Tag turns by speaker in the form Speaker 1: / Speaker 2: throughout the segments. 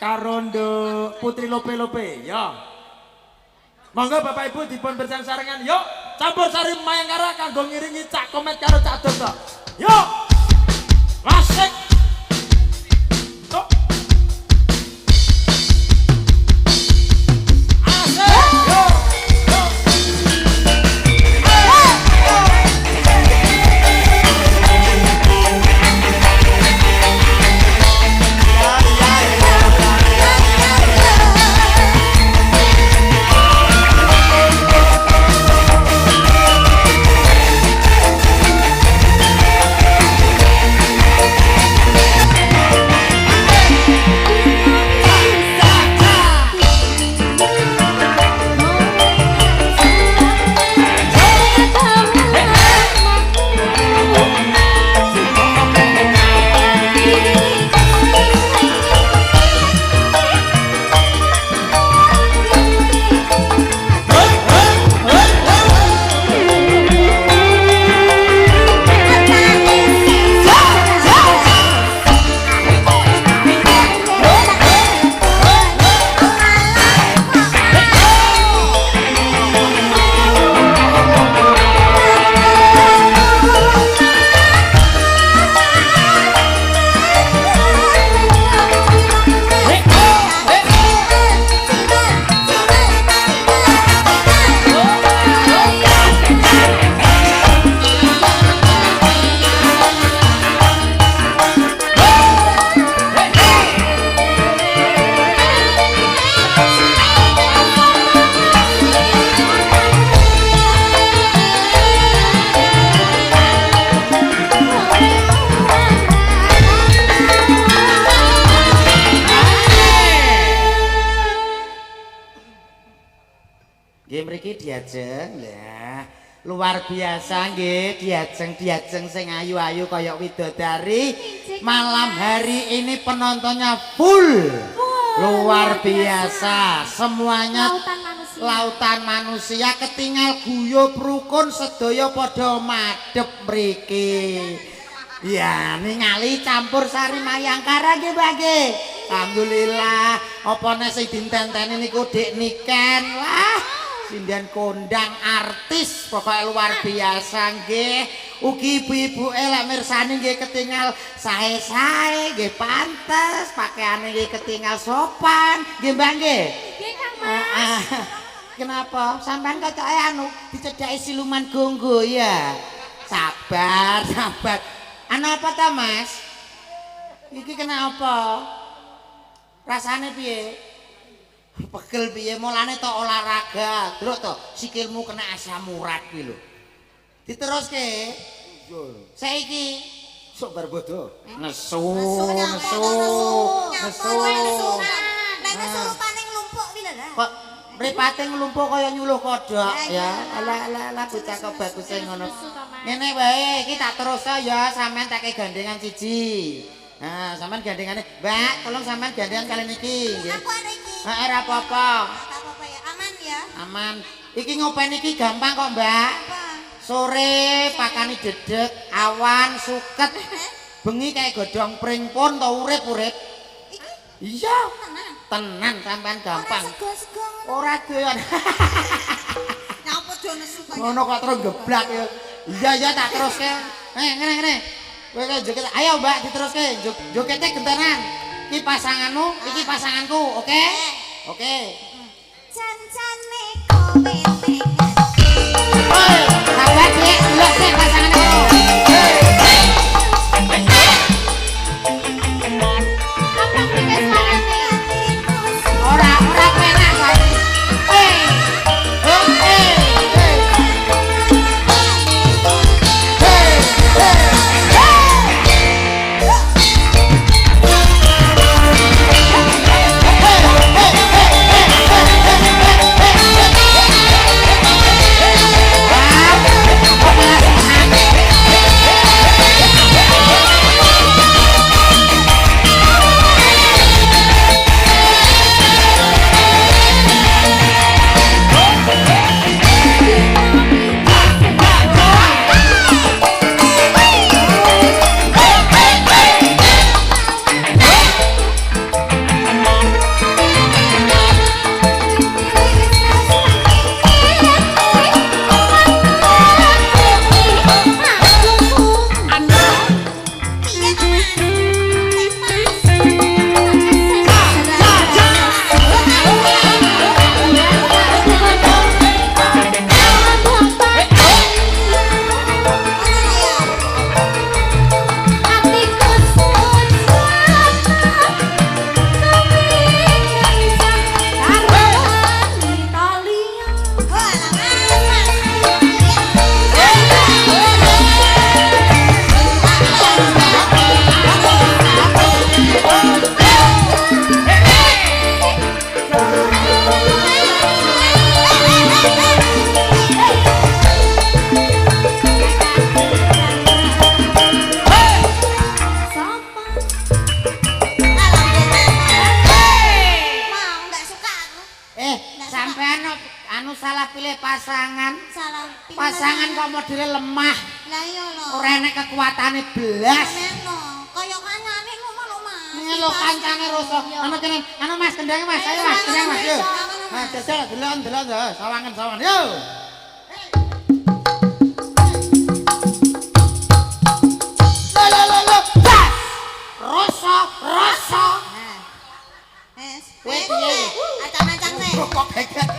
Speaker 1: karo Nduk Putri Lope-Lope ya. Monggo Bapak Ibu dipun bersang-sarengan yuk campur sari Mayangkara kanggo ngiringi Cak Komet karo Cak Dondo. Yuk. Wasik. Yuk. Diajeng lah luar biasa nggih diajeng sing ayu-ayu kaya widodari. Malam hari ini penontonnya full luar biasa semuanya lautan manusia ketinggal guyub rukun sedaya padha madhep mriki ya ningali campur sari Mayangkara nggih Mbak nggih. Alhamdulillah apa nek sing ditenteni niku Dik Niken wah sindian kondang artis pokoknya luar biasa nggih. Ugi ibu-ibu lek mirsani nggih ketinggal sae-sae nggih pantes, pakaiane nggih ketinggal sopan nggih Mbak nggih. Nggih Kang Mas. Kenapa? Sampean kok dicedhaki siluman gonggo ya. Sabar. Ana apa ta Mas? Iki kenapa? Rasane piye? Pegel piye mulane to olahraga delok to sikilmu kena asam urat kuwi lho diteruske saiki sok bar bodo nesu paning lumpuk kuwi lho kok mripate nglumpuk kaya nyuluh kodhok ya ala bocah kok bagus ngono ngene wae iki tak terus ya sampean tak gandengan siji. Nah, sampean gandengane, Mbak, tolong sampean gandengan kalian iki nggih. Aku arek iki. Heeh, ora apa-apa. Apa-apa ya, aman ya. Aman. Iki ngopen iki gampang kok, Mbak. Sore pakani dedek, awan suket. Bengi kayak godhong pringpun to urip-urip. Iya. Tenan sampean gampang. Ora doyan. Nyapa do nesu kaya. Ngono kok terus geblak ya. Iya tak teruske. Ngene. Kowe joget ayo Mbak diteruske jogete gentenan. Iki pasanganmu, iki pasanganku, oke? Oke. Cancane kowe pengen. Oi, sabar Dik, delok sik pasanganku. Apa iki suarane? Ora penak kok. pasangan.
Speaker 2: Salah.
Speaker 1: Pasangan kok modele lemah.
Speaker 2: Lah iya lho.
Speaker 1: Ora enek kekuatane blas.
Speaker 2: Ngono. Kaya kancane lumah-lumah.
Speaker 1: Ini lho kancane rasa. Anu kene, anu Mas kendhange Mas. Ayo Mas, kendhang Mas. Yo. Nah, jajal delok-delok to. Sawangan. Yo. Lo. Rasa.
Speaker 2: Wes piye? Acang-acang sih.
Speaker 1: Kok geget.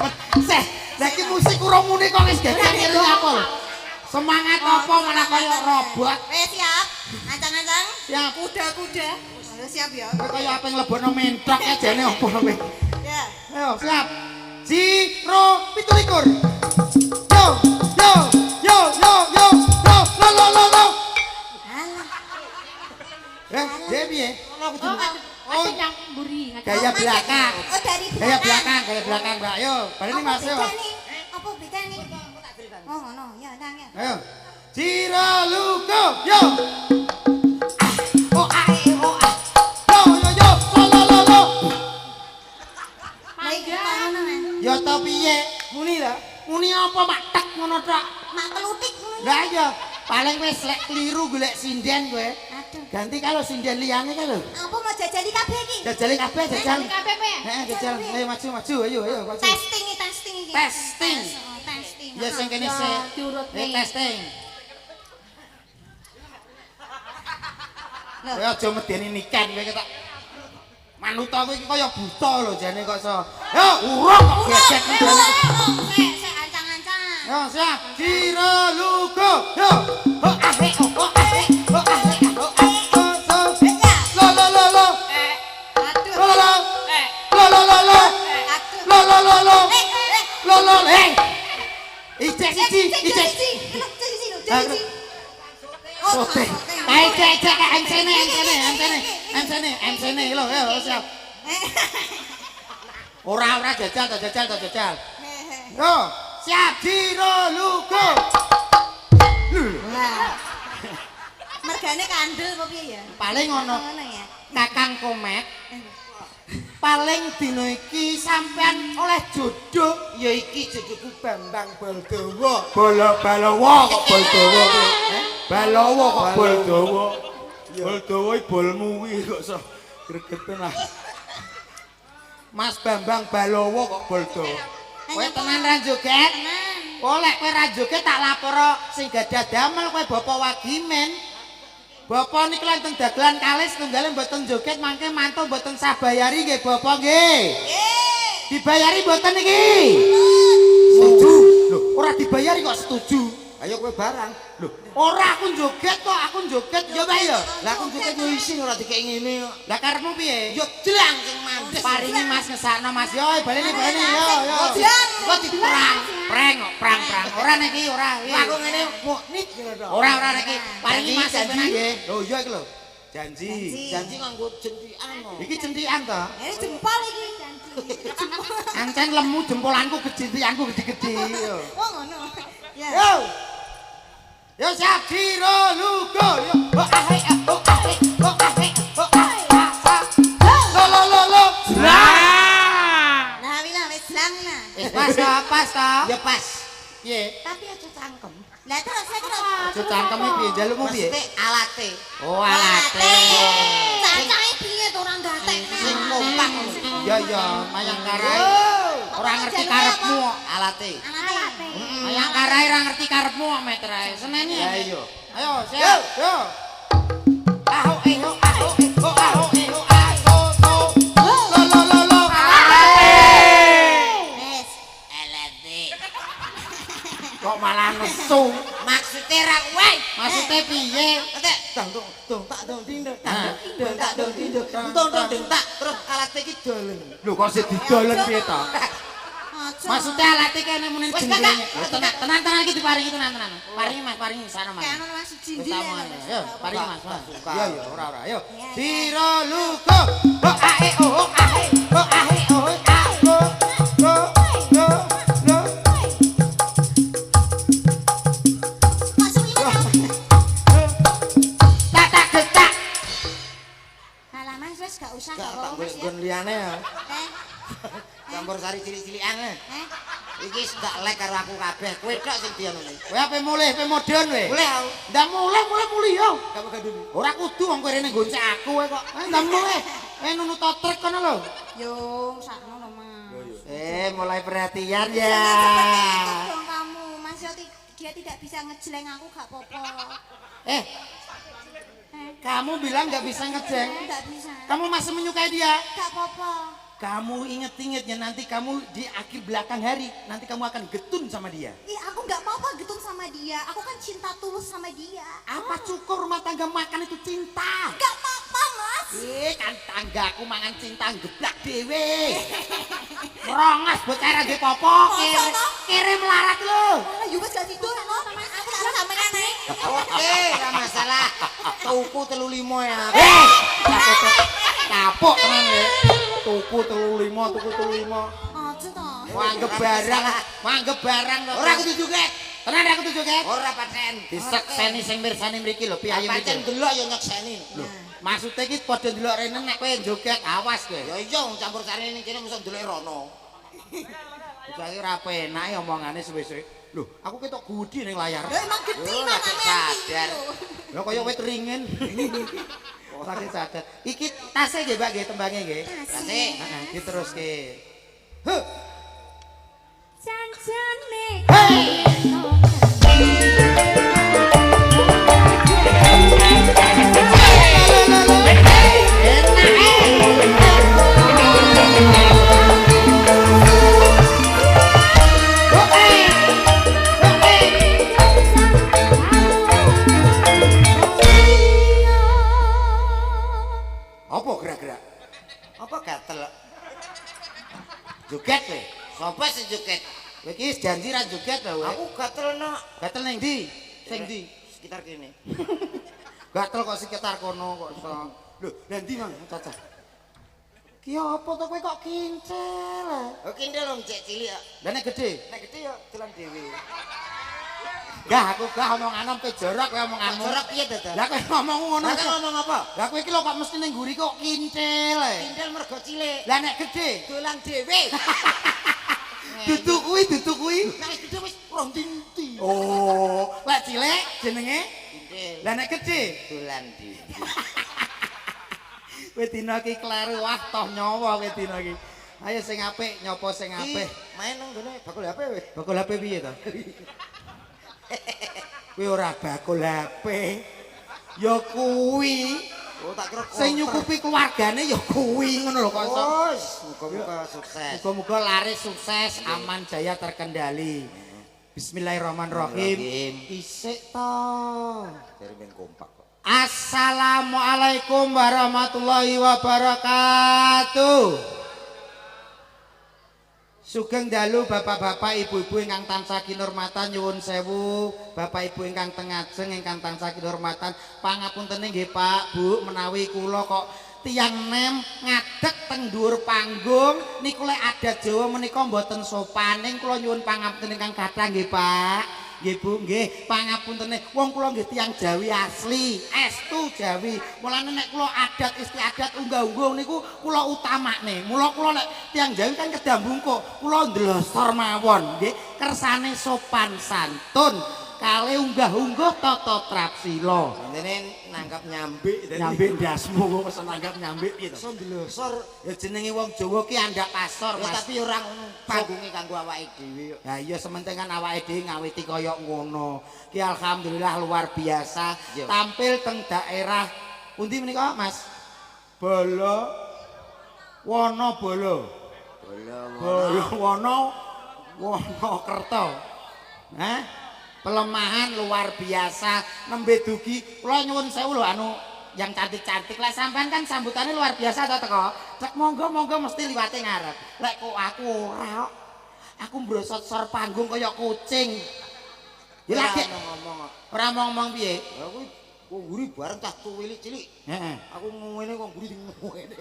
Speaker 1: Seh, saiki musik urung muni kok wis geget iki apa? Semangat apa malah kaya robot.
Speaker 2: Wes siap. Acang-acang.
Speaker 1: Siap.
Speaker 2: Kuda-kuda. Siap ya.
Speaker 1: Kowe kaya apa nglebokno mentok jane apa kowe?
Speaker 2: Ya.
Speaker 1: Ayo, siap. 0 17. Yo. Lo. Dia piye? Oh,
Speaker 2: yang mburi.
Speaker 1: gaya belakang.
Speaker 2: Oh, dari
Speaker 1: Gaya belakang, Mbak. Ayo, balik nih Mas. Ayo.
Speaker 2: Apa bedane? Oh, ngono. Ya, ndang ya.
Speaker 1: Ayo. Cira luko. Yo. Oh, ah. Yo. Lo. Yo to piye? Muni lho. Muni apa mak tek ngono tok?
Speaker 2: Mak kelutik ngono.
Speaker 1: Lah iya, paling wis lek kliru golek sinden kowe.
Speaker 2: Aduh.
Speaker 1: Ganti kalau sinden liyane kan lho.
Speaker 2: Apa mau jajali kabeh iki?
Speaker 1: Jajali kabeh, jajal.
Speaker 2: Jajali kabeh kowe ya?
Speaker 1: Heeh, jajal. Ayo maju, ayo, maju.
Speaker 2: Testing iki.
Speaker 1: Testing.
Speaker 2: Oh, testing.
Speaker 1: Ya sing kene sik. Testing. Kowe aja medeni niken kowe ketok. Manut aku iki kaya buta lho jane kok iso. Yo, urung kok geget medeni.
Speaker 2: Sik ancang-ancang.
Speaker 1: Yo, siap. Cira luko. Yo. Oh, ahe. Lo. Lo. Hey. Ijek siji. Oke. Cek MC-ne lho, yo siap. Ora jajal. Yo, siap Jiro Luko.
Speaker 2: Wah. Mergane kandel apa piye ya?
Speaker 1: Paling ngono.
Speaker 2: Ngono ya.
Speaker 1: Kakang Komet. Paling dina iki sampean oleh jodoh ya iki jodohku Bambang Baldawa.
Speaker 3: Balawa kok Baldawa kowe. Balawa kok Baldawa. Baldawa iki bolmu kuwi kok iso gregeten lah.
Speaker 1: Mas Bambang Balawa kok Baldawa. Kowe tenan ra joget?
Speaker 2: Tenan.
Speaker 1: Oh lek kowe ra joget tak lapor sing gadah damel kowe Bapak Wagimen. Bapak niki lenten dagelan kalis tunggale mboten joget mangke mantu mboten sabayari nggih Bapak nggih.
Speaker 2: Nggih.
Speaker 1: Dibayari mboten niki? Setuju. Lho, ora dibayari kok setuju.
Speaker 3: Ayo kowe barang.
Speaker 1: Lho, ora aku joget kok, aku joget ya Pak ya.
Speaker 3: Lah aku joget yo isin ora dikek ngene kok.
Speaker 1: Lah karepmu piye?
Speaker 3: Yo jlang sing mandes.
Speaker 1: Paringi Mas ngesakno Mas yo, baleni yo.
Speaker 2: Kok
Speaker 1: Diperang, prang. Ora niki ora.
Speaker 3: Aku ngene muknit ngene to.
Speaker 1: Ora niki. Paringi Mas
Speaker 3: janji
Speaker 1: nggih.
Speaker 3: Oh iya iki lho. Janji nganggo jentikan kok.
Speaker 1: Iki jentikan to?
Speaker 2: Ini jempol iki janji.
Speaker 1: Ancen lemu jempolanku gede-gedeanku gede-gede yo.
Speaker 2: Oh ngono. Ya.
Speaker 1: Yo siap Jiro Luko yo. Oh ahe. Lo.
Speaker 2: Nah, wis lang nah.
Speaker 1: Pas to.
Speaker 3: Ya pas.
Speaker 1: Piye?
Speaker 2: Tapi aja cangkem. Lah terus.
Speaker 1: Aja cangkeme piye? Jalukmu piye?
Speaker 3: Mesti alate.
Speaker 1: Oh alate.
Speaker 2: Cacahe piye to ora gatek.
Speaker 3: Sing kompak.
Speaker 1: Ya, mayang karai. Ora ngerti karepmu alate.
Speaker 2: Alate.
Speaker 1: Mayang karai ora ngerti karepmu metrae. Seneni.
Speaker 3: Ya iya.
Speaker 1: Ayo, siap. Yo. Aho. Lo.
Speaker 2: Wes.
Speaker 1: Kok malah nesu?
Speaker 3: Maksude ra kowe.
Speaker 1: Maksudnya piye?
Speaker 3: Dong tak dong dinduk. Dong tak terus alate iki dolen.
Speaker 1: Lho kok sik didolen piye to?
Speaker 2: Aja.
Speaker 1: Maksudnya alatnya kene muni
Speaker 3: Wes,
Speaker 1: jenenge.
Speaker 3: Kakak.
Speaker 1: Tenan iki diparingi tenan. Paringi sana Mas.
Speaker 2: Kayak ono masih jindi.
Speaker 1: Yo, paringi Mas.
Speaker 3: Iya,
Speaker 1: ora. Yo. Jiro Luko. Oh ahe. Lo.
Speaker 2: Masuk ini.
Speaker 1: Tak getak.
Speaker 2: Alah Mas wis gak usah
Speaker 3: Gak
Speaker 2: gak
Speaker 3: tak
Speaker 2: apa-apa Mas ya.
Speaker 3: gon liyane ya.
Speaker 2: Eh.
Speaker 3: Campur sari cilik-cilikan.
Speaker 2: Eh.
Speaker 4: Iki wis gak lek karo aku kabeh. Kowe tok sing dianoni.
Speaker 1: Kowe ape mulih, ape modern kowe?
Speaker 4: Mulih aku.
Speaker 1: Ndak mulih yo.
Speaker 4: Kamu gandul.
Speaker 1: Ora kudu wong kowe rene goncek aku kowe kok. Ndak mulih. Nunut trek kono lho.
Speaker 2: Yo, sakno lho, Mas.
Speaker 1: Mulai perhatian ya.
Speaker 2: Jangan seperti itu dong kamu. Mas yo dia tidak bisa ngejleng aku gak apa-apa.
Speaker 1: Kamu bilang nggak bisa ngejeng.
Speaker 2: Enggak bisa.
Speaker 1: Kamu masih menyukai dia.
Speaker 2: Gak apa-apa.
Speaker 1: Kamu inget-ingetnya nanti kamu di akhir belakang hari nanti kamu akan getun sama dia.
Speaker 2: Ih, aku nggak mau apa gitu sama dia. Aku kan cinta tulus sama dia.
Speaker 1: Apa cukur rumah tangga makan itu cinta?
Speaker 2: Gak apa-apa, Mas.
Speaker 1: Kan tanggaku mangan cinta geblak dewe. Merongas bocah di popo kirim larat lo.
Speaker 2: Malah yo wis gak tidur no. Aku tak sama ngene.
Speaker 4: Oke, ora masalah. Tuku 35 ya.
Speaker 1: Kapok tenan ya. Tuku 35, tuku 35.
Speaker 2: Aja to.
Speaker 1: Manggep barang kok.
Speaker 4: Ora kudu joget.
Speaker 1: Tenan aku tuh joget.
Speaker 4: Ora paten.
Speaker 1: Disekseni sing mirsani mriki lho piye
Speaker 4: Pancen delok ya nyekseni.
Speaker 1: Lho, maksudnya iki padha ndelok rene nek kowe joget awas kowe.
Speaker 4: Ya iya wong campur sari ning kene mesti ndelok rono.
Speaker 1: Bocah iki ra penak omongane suwe-suwe. Lho, aku ketok gudi ning layar.
Speaker 2: Lah emang gede
Speaker 4: Yo,
Speaker 2: mana
Speaker 4: lagi sadar.
Speaker 1: Lho kaya wit ringin. Lagi sadar. Iki tase nggih, Mbak, nggih tembange nggih.
Speaker 4: Tase.
Speaker 1: Heeh, diteruske.
Speaker 2: Janjane.
Speaker 1: Apa gerak-gerak?
Speaker 4: Apa gatel?
Speaker 1: Joget kowe.
Speaker 4: Sopo sing joget?
Speaker 1: Kowe iki wis janji ra joget lho kowe.
Speaker 4: Aku gatel no.
Speaker 1: Gatel ning ndi? Sing ndi?
Speaker 4: Sekitar kene.
Speaker 1: Gatel kok sekitar kono kok iso. Lho, lha ndi Mang Caca? Ki apa to kowe kok kincel?
Speaker 4: Oh kindel om cek cilik kok.
Speaker 1: Lah nek gedhe?
Speaker 4: Nek gede ya dolan dhewe.
Speaker 1: Gah aku gah omongan pe jorok kowe omonganmu.
Speaker 4: Jorok piye dadak?
Speaker 1: Lah kowe ngomong ngono.
Speaker 4: Lah ngomong apa?
Speaker 1: Lah kowe iki lho kok mesti ning mburi kok kincel.
Speaker 4: Kindel mergo cilik.
Speaker 1: Lah nek gedhe?
Speaker 4: Dolan dhewe.
Speaker 1: Dudu kuwi.
Speaker 4: Nek wis gede wis rong dinti.
Speaker 1: Oh, lek cilik jenenge?
Speaker 4: Kindel.
Speaker 1: Lah nek gedhe?
Speaker 4: Dolan dhewe.
Speaker 1: Kowe dina iki kleru wah toh nyawa kowe dina iki. Ayo sing apik nyopo sing apik.
Speaker 4: Main nang ngene bakul HP wis.
Speaker 1: Bakul HP piye to? Kuwi ora bakul HP. Ya kuwi.
Speaker 4: Oh tak kira
Speaker 1: Sing nyukupi keluargane ya kuwi ngono lho kok iso.
Speaker 4: Muga-muga sukses.
Speaker 1: Muga-muga laris sukses, aman jaya terkendali. Bismillahirrahmanirrahim. Isik to.
Speaker 4: Dari men kompak kok.
Speaker 1: Assalamualaikum warahmatullahi wabarakatuh. Sugeng dalu bapak-bapak ibu-ibu ingkang tansah kinurmatan nyuwun sewu, bapak ibu ingkang teng ajeng ingkang tansah kinurmatan pangapunten nggih Pak Bu menawi kula kok tiyang nem ngadeg teng dhuwur panggung niku lek adat Jawa menika mboten sopan ning kula nyuwun pangapunten ingkang kathah nggih Pak. Nggih Bu, nggih, pangapuntene. Wong kula nggih tiyang Jawi asli, estu Jawi. Mulane nek kula adat istiadat unggah-ungguh niku kula utamakne. Mula kula nek tiyang Jawi kan kedambungko, kula ndlosor mawon, nggih. Kersane sopan santun, kali unggah-ungguh tata trapsila.
Speaker 4: Dene nanggap nyambik
Speaker 1: Nyambik ndasmu kok wis nanggap nyambik piye to?
Speaker 4: iso ndlosor.
Speaker 1: Ya jenenge wong Jawa ki andak pasor,
Speaker 4: Ya
Speaker 1: Mas.
Speaker 4: tapi ora ngono. Panggunge kanggo awake dhewe kok.
Speaker 1: Ya iya sementing kan awake dhewe ngawiti kaya ngono. Ki alhamdulillah luar biasa.
Speaker 4: Yo.
Speaker 1: Tampil teng daerah pundi menika, Mas? Bolo. Wono. Wonokerto. Pelemahan luar biasa nembe dugi kula nyuwun sewu lho anu yang cantik-cantik lek sampean kan sambutannya luar biasa to teko cek monggo mesti liwate ngarep lek kok aku ora aku mbrosot sor panggung kaya kucing ya lagi
Speaker 4: ngomong.
Speaker 1: ora ngomong piye
Speaker 4: Ya kuwi kok nguri bareng cah cilik cilik.
Speaker 1: heeh
Speaker 4: Aku ngene kok nguri ngene.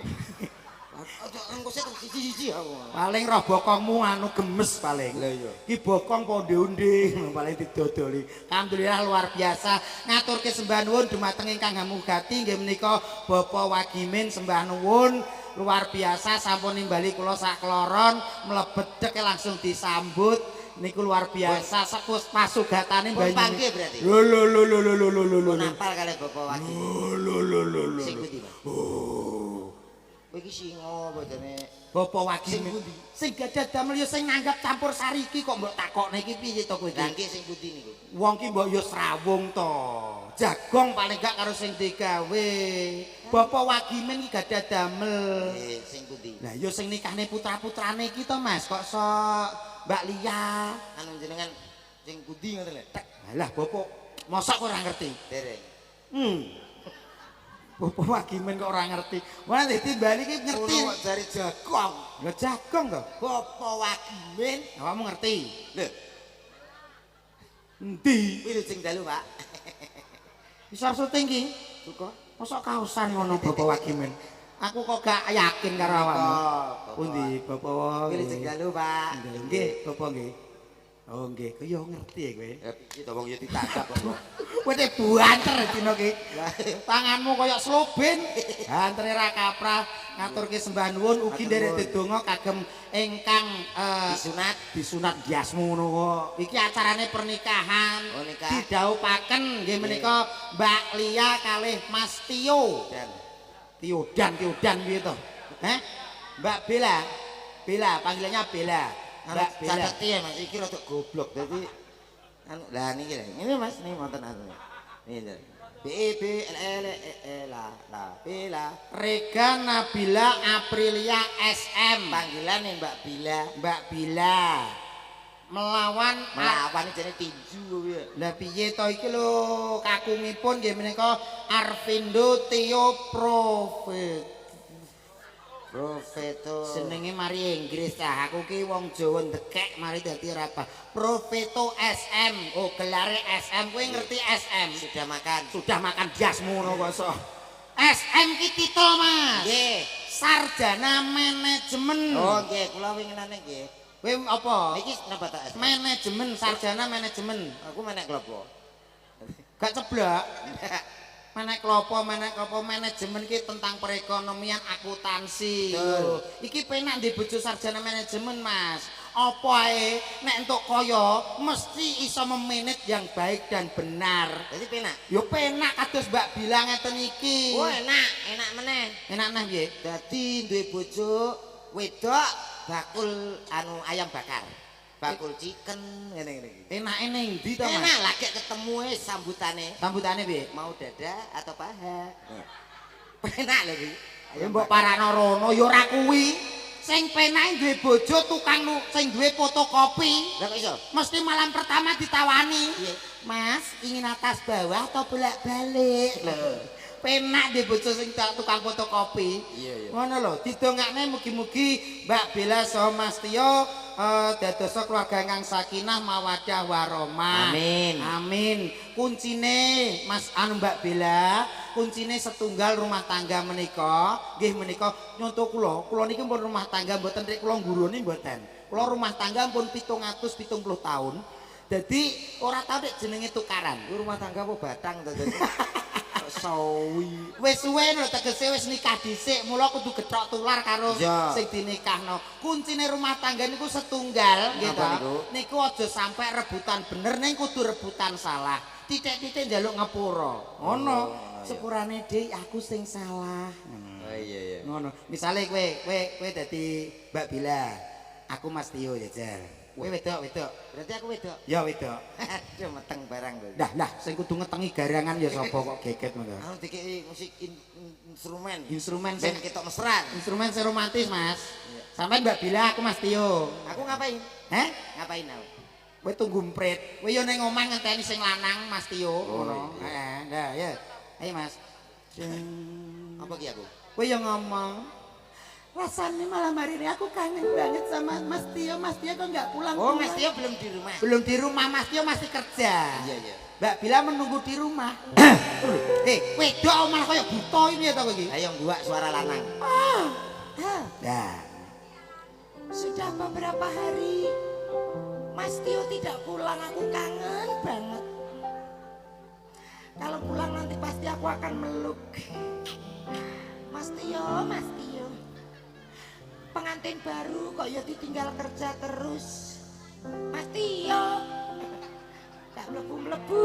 Speaker 4: Aja engko sik siji-siji aku.
Speaker 1: paling roh bokongmu anu gemes paling
Speaker 4: Lah iya.
Speaker 1: ki bokong ponde-onde paling didodoli alhamdulillah luar biasa ngaturke sembah nuwun dumateng ingkang hamugati nggih menika Bapak Wagimin sembah nuwun luar biasa sampun nimbali kula sak kloron mlebet dek langsung disambut niku luar biasa sekus pasugatane
Speaker 4: Pun
Speaker 1: banyu
Speaker 4: panggih berarti.
Speaker 3: Lho.
Speaker 4: Nampal kali Bapak Waki.
Speaker 3: Lho.
Speaker 4: Sing pundi, Mas? Kowe iki singa bojone.
Speaker 1: Bapak Wagi
Speaker 4: Sing pundi?
Speaker 1: sing gadah damel ya sing nanggap campur sari iki kok mbok takokne iki piye to kowe iki?
Speaker 4: Lah nggih sing pundi niku?
Speaker 1: Wong ki mbok ya srawung to. Jagong paling gak karo sing digawe. Bapak Wagimin iki gadah damel.
Speaker 4: Sing pundi?
Speaker 1: Lah ya sing nikahne putra-putrane iki to Mas, kok sok Mbak Lia.
Speaker 4: Anu jenengan sing pundi ngoten lho.
Speaker 1: Lah Bapak, mosok kok ora ngerti?
Speaker 4: Dereng.
Speaker 1: Bapak Wagimin kok ora ngerti. Wah nek timbali ki ngerti.
Speaker 4: Ono kok jari jagong.
Speaker 1: Ya jagong to.
Speaker 4: Bapak Wagimin.
Speaker 1: Awakmu ngerti?
Speaker 4: Lho,
Speaker 1: Endi?
Speaker 4: kuwi lho sing dalu, Pak.
Speaker 1: Isor syuting ki?
Speaker 4: Suka?
Speaker 1: Mosok kausan ngono Bapak Wagimin. Aku kok gak yakin karo awakmu. Pundi Bapak?
Speaker 4: Kuwi lho sing dalu, Pak.
Speaker 1: Nggih, Bapak nggih. Oh nggih, kowe yo ngerti ya kowe.
Speaker 4: Ya piye to wong ya ditangkap kok.
Speaker 1: Kowe te buanter dina ki. Tanganmu koyo sloben. Antere ra kaprah ngaturke sembah nuwun ugi nderek dedonga kagem ingkang disunat biasmu ngono kok. Iki acarane pernikahan.
Speaker 4: Oh, nikah.
Speaker 1: Didhaupaken nggih menika Mbak Lia kalih Mas Tio.
Speaker 4: Dan
Speaker 1: Tiodan piye to? Mbak Bella. Bella panggilannya Bella. Mbak Bella.
Speaker 4: catet ya Mas iki rada goblok dadi anu lah niki lho. Ini Mas nih wonten anu. Ini lho. B B L L E la Bella.
Speaker 1: Rega Nabila Aprilia SM.
Speaker 4: Panggilane Mbak Bila.
Speaker 1: Mbak Bila melawan
Speaker 4: Jane tinju kuwi.
Speaker 1: lah piye to iki lho kakungipun nggih menika Arvindo Tio
Speaker 4: Profeto.
Speaker 1: jenenge mari Inggris ah aku ki wong Jawa ndekek mari dadi ora apa Profeto SM oh gelare SM kowe ngerti SM sudah makan biasmu ngono kok so SM ki titel Mas
Speaker 4: Nggih.
Speaker 1: sarjana manajemen
Speaker 4: Oh nggih kula winginane nggih.
Speaker 1: kowe apa
Speaker 4: Iki napa ta?
Speaker 1: manajemen sarjana manajemen
Speaker 4: Aku menek klopo.
Speaker 1: gak ceblak menek klopo manajemen ki tentang perekonomian akuntansi
Speaker 4: Betul.
Speaker 1: iki penak di bojo sarjana manajemen Mas apa ae nek entuk kaya mesti iso memanage yang baik dan benar
Speaker 4: Jadi penak.
Speaker 1: yo penak kados Mbak bilang ngeten iki
Speaker 4: Oh enak meneh.
Speaker 1: enak nah piye
Speaker 4: Dadi duwe bojo wedok bakul anu ayam bakar. Bakul chicken ngene-ngene iki.
Speaker 1: enake ning ndi to Mas
Speaker 4: Enak lagi ketemu sambutane.
Speaker 1: sambutane piye
Speaker 4: Mau dada atau paha. Penak lho iki.
Speaker 1: ya mbok parano rono ya ora kuwi sing penake duwe bojo tukang sing duwe fotokopi
Speaker 4: Lah kok iso?
Speaker 1: mesti malam pertama ditawani
Speaker 4: Iya.
Speaker 1: Mas ingin atas bawah atau bolak-balik lho penak di bojo sing tukang fotokopi
Speaker 4: Iya.
Speaker 1: ngono lho didongakne mugi-mugi Mbak Bella saha Mas Tio dadosa keluarga ingkang sakinah mawaddah warahmah amin kuncine Mas Mbak Bella kuncine setunggal rumah tangga menika nggih menika nyonto kula niki pun rumah tangga mboten rek kula nggurune mboten kula rumah tangga pun 770 tahun dadi ora tau nek jenenge tukaran
Speaker 4: Ku rumah tangga apa batang to dadi. Sawi.
Speaker 1: wis suwe lho tegese wis nikah dhisik mula kudu gethok tular karo
Speaker 4: Iya.
Speaker 1: sing dinikahno kuncine rumah tangga niku setunggal gitu
Speaker 4: Napa niku?
Speaker 1: niku aja sampe rebutan bener ning kudu rebutan salah titik-titik njaluk ngepuro ngono sepurane Dik aku sing salah
Speaker 4: Oh iya.
Speaker 1: ngono misale kowe dadi Mbak Bila aku Mas Tio ya Jal kowe wedok
Speaker 4: Berarti aku wedok.
Speaker 1: ya wedok
Speaker 4: Aduh meteng barang lho.
Speaker 1: dah sing kudu ngetengi garangan ya sapa kok geget ngono
Speaker 4: Anu dikeki musik instrumen.
Speaker 1: instrumen
Speaker 4: Ben
Speaker 1: sing
Speaker 4: ketok mesra.
Speaker 1: instrumen sing romantis Mas sampean Mbak Bila aku Mas Tio
Speaker 4: Aku ngapain? Ngapain aku?
Speaker 1: kowe tunggu mprit kowe yo ning omah ngenteni sing lanang Mas Tio ngono heeh nah ya ayo Mas
Speaker 4: Apa ki aku?
Speaker 1: kowe yo ngomong rasanya malam hari ini aku kangen banget sama Mas Tio kok nggak pulang
Speaker 4: Oh, Mas Tio belum di rumah.
Speaker 1: belum di rumah Mas Tio masih kerja
Speaker 4: Iya.
Speaker 1: Mbak Bila menunggu di rumah wedok malah kayak buta ini ya tau iki
Speaker 4: Ayo gua suara lanang.
Speaker 1: nah
Speaker 2: Sudah beberapa hari Mas Tio tidak pulang, aku kangen banget. Kalau pulang nanti pasti aku akan meluk. Mas Tio,
Speaker 4: pengantin baru kok ya ditinggal kerja terus. Mas Tio tak mlebu-mlebu.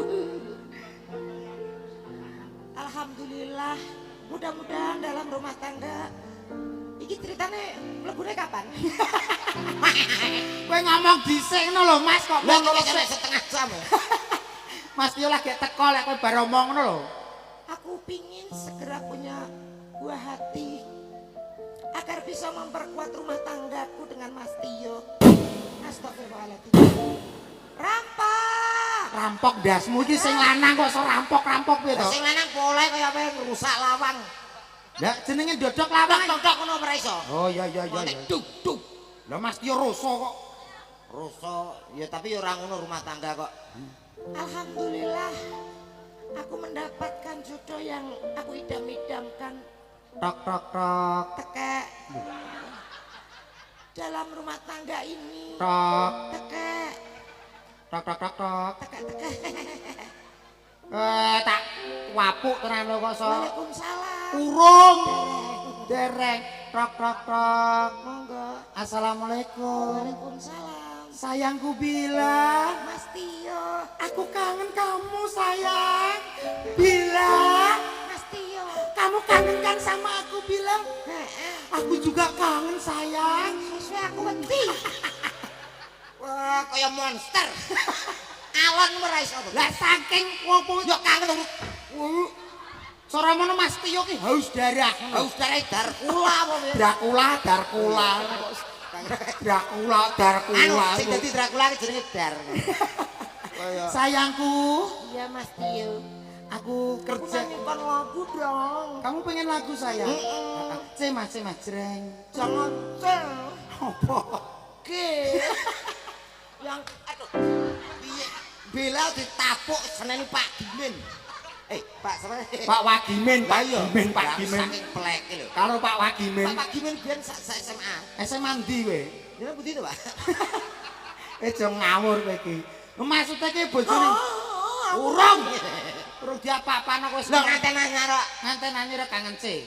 Speaker 4: Alhamdulillah, mudah-mudahan dalam rumah tangga iki ceritane mlebune kapan?
Speaker 1: Kowe ngomong dhisik ngono lho Mas kok
Speaker 4: Lah
Speaker 1: ngono
Speaker 4: kok setengah jam.
Speaker 1: Mas Tio lagi teko lek kowe bar omong ngono lho.
Speaker 4: Aku pingin segera punya buah hati agar bisa memperkuat rumah tanggaku dengan Mas Tio. Astagfirullahaladzim.
Speaker 1: Rampok dasmu iki sing lanang kok iso rampok-rampok piye to?
Speaker 4: Sing lanang boleh kaya apa ngrusak lawang.
Speaker 1: Lah jenenge dodok lawang.
Speaker 4: Tok ngono ora iso.
Speaker 1: Oh iya.
Speaker 4: Duk duk.
Speaker 1: Lah Mas Tio roso kok.
Speaker 4: Roso, ya tapi ya ora ngono rumah tangga kok. Alhamdulillah. Aku mendapatkan jodoh yang aku idam-idamkan.
Speaker 1: Tok.
Speaker 4: Tekek. Dalam rumah tangga ini.
Speaker 1: Tok.
Speaker 4: Tekek.
Speaker 1: Tok.
Speaker 4: Tekek.
Speaker 1: Tak wapuk tenan lho kok so.
Speaker 4: Waalaikumsalam.
Speaker 1: Urung. Dereng. Tok.
Speaker 4: Monggo.
Speaker 1: Assalamualaikum.
Speaker 4: Waalaikumsalam.
Speaker 1: Sayangku bilang,
Speaker 4: Mas Tio.
Speaker 1: aku kangen kamu sayang. Bila,
Speaker 4: Mas Tio.
Speaker 1: kamu kangen kan sama aku bilang. Aku juga kangen sayang.
Speaker 4: Sesuai aku wedi. Wah, kaya monster. Alon ora iso.
Speaker 1: Lah saking wong
Speaker 4: Yo kangen urut.
Speaker 1: Sora mono Mas Tio ki haus darah.
Speaker 4: Haus darah Darkula apa piye?
Speaker 1: Dracula.
Speaker 4: Anu sing dadi Dracula ki jenenge Dar.
Speaker 1: Sayangku,
Speaker 4: Iya Mas Tio.
Speaker 1: aku kerja.
Speaker 4: Nyimpan lagu dong.
Speaker 1: Kamu pengen lagu sayang? Mas jreng.
Speaker 4: Jangan cel.
Speaker 1: Apa?
Speaker 4: Ke. Yang aduh. Piye? Bela ditapuk seneni Pak Gimin. Pak siapa?
Speaker 1: Pak Wagimin, Pak Gimin, Pak Gimin.
Speaker 4: Saking pleke lho.
Speaker 1: Karo Pak Wagimin.
Speaker 4: Pak Gimin biyen SMA.
Speaker 1: SMA ndi kowe?
Speaker 4: Ya budi to, Pak?
Speaker 1: Aja ngawur kowe iki. Maksudnya ki bojone urung. Urung diapa-apano kowe.
Speaker 4: Lho nganten anyar kok.
Speaker 1: Nganten anyar kangen C.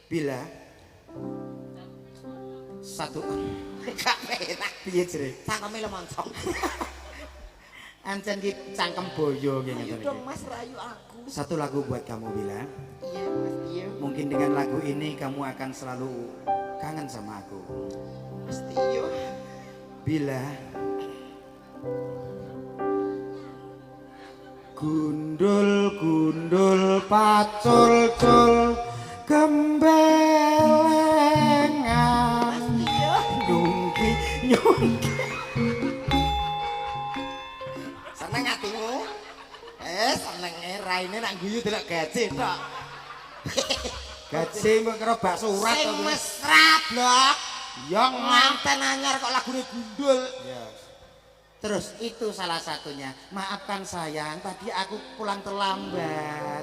Speaker 1: Bila satu
Speaker 4: Gak penak.
Speaker 1: piye jere?
Speaker 4: Cangkeme lemoncong.
Speaker 1: Ancen ki cangkem boyo ki
Speaker 4: Ayo
Speaker 1: ngene
Speaker 4: dong
Speaker 1: iki.
Speaker 4: Mas rayu aku.
Speaker 1: Satu lagu buat kamu Bila.
Speaker 4: Iya Mas Tio.
Speaker 1: Mungkin dengan lagu ini kamu akan selalu kangen sama aku.
Speaker 4: Mas Tio.
Speaker 1: Bila gundul pacul-cul gembelengan
Speaker 4: Mas Tio.
Speaker 1: nyungki
Speaker 4: Seneng atimu? Senenge raine nak guyu delok gaji tok.
Speaker 1: gaji mbok kira bak surat
Speaker 4: Sing
Speaker 1: to.
Speaker 4: mesra blok.
Speaker 1: Ya
Speaker 4: Nganten anyar kok lagune gundul.
Speaker 1: terus itu salah satunya. Maafkan sayang, tadi aku pulang terlambat.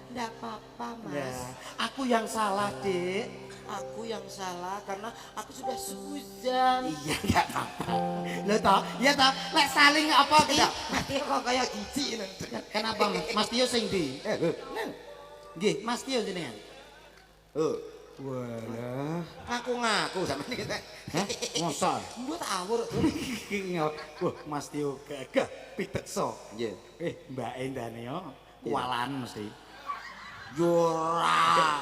Speaker 4: Nggak apa-apa Mas.
Speaker 1: Nah, aku yang salah, Dik.
Speaker 4: Aku yang salah karena aku sudah suzan.
Speaker 1: Iya, enggak apa-apa. Lho toh, iya toh, lek saling apa ki?
Speaker 4: Mas Tio kok kaya gizi ini.
Speaker 1: Kenapa Mas Tio sing ndi? Nggih, Mas Tio jenengan. Walah,
Speaker 4: Aku ngaku sama ini kita.
Speaker 1: hah? Mosok.
Speaker 4: Buat awur.
Speaker 1: Iki wah, Mas Tio gagah pitekso.
Speaker 4: Iya.
Speaker 1: Mbak Endane yo kualan mesti.
Speaker 4: Ora.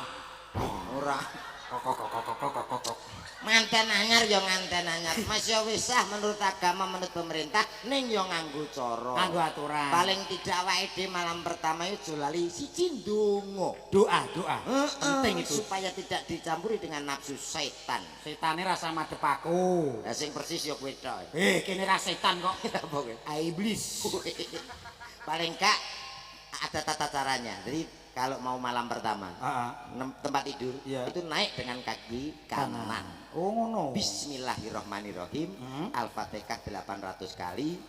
Speaker 1: Kok.
Speaker 4: Manten anyar ya nganten anyar. Mas ya wis sah menurut agama menurut pemerintah ning ya nganggo cara.
Speaker 1: Nganggo aturan.
Speaker 4: Paling tidak awake dhewe malam pertama itu lali siji ndonga.
Speaker 1: Doa. Penting itu.
Speaker 4: Supaya tidak dicampuri dengan nafsu setan.
Speaker 1: Setane rasa madhep aku.
Speaker 4: Lah sing persis ya kowe tok.
Speaker 1: Kene ra setan kok.
Speaker 4: Apa kowe?
Speaker 1: Iblis.
Speaker 4: Paling enggak ada tata caranya. Jadi kalau mau malam pertama tempat tidur
Speaker 1: Iya.
Speaker 4: itu naik dengan kaki kanan.
Speaker 1: Oh ngono.
Speaker 4: Bismillahirrahmanirrahim. Al-Fatihah 800 kali.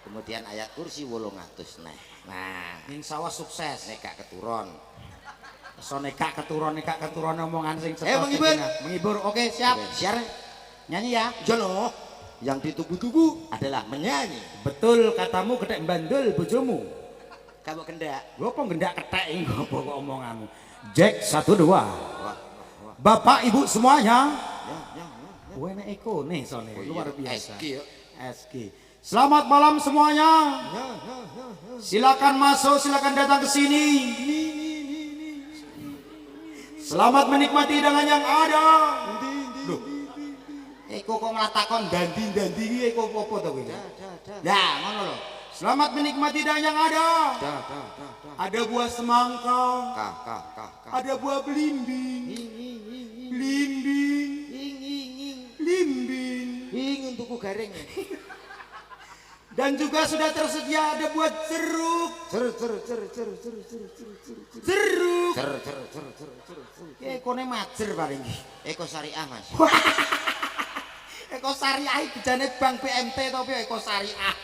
Speaker 4: Kemudian ayat kursi 800 neh. Nah,
Speaker 1: Insyaallah sukses.
Speaker 4: nek gak keturun.
Speaker 1: So nekak keturun omongan sing cetok.
Speaker 4: menghibur.
Speaker 1: Menghibur. Oke, siap.
Speaker 4: Oke, siar.
Speaker 1: Nyanyi ya.
Speaker 4: Jono. Yang ditunggu-tunggu adalah menyanyi.
Speaker 1: Betul katamu gedek bandel bojomu.
Speaker 4: Kamu kendak.
Speaker 1: Gua kok gendak ketek kok omonganmu. Jack 1 2.
Speaker 4: Wah.
Speaker 1: Bapak Ibu semuanya,
Speaker 4: Ya.
Speaker 1: Oh, enak ekone sone, luar biasa.
Speaker 3: SG ya.
Speaker 1: SG. Selamat malam semuanya. Silakan masuk, silakan datang ke sini. Selamat menikmati hidangan yang ada. Loh. Eko kok malah takon dandi eko apa to kowe? Lah, ngono lho. Selamat menikmati hidangan yang ada. Ada buah semangka. Ada buah belimbing.
Speaker 4: Ingin tuku garing.
Speaker 1: Dan juga sudah tersedia ada buah jeruk. Jeruk. Ekone majer paling.
Speaker 4: Eko Syariah Mas.
Speaker 1: Eko Syariah bejane Bank BMT tapi Eko Syariah.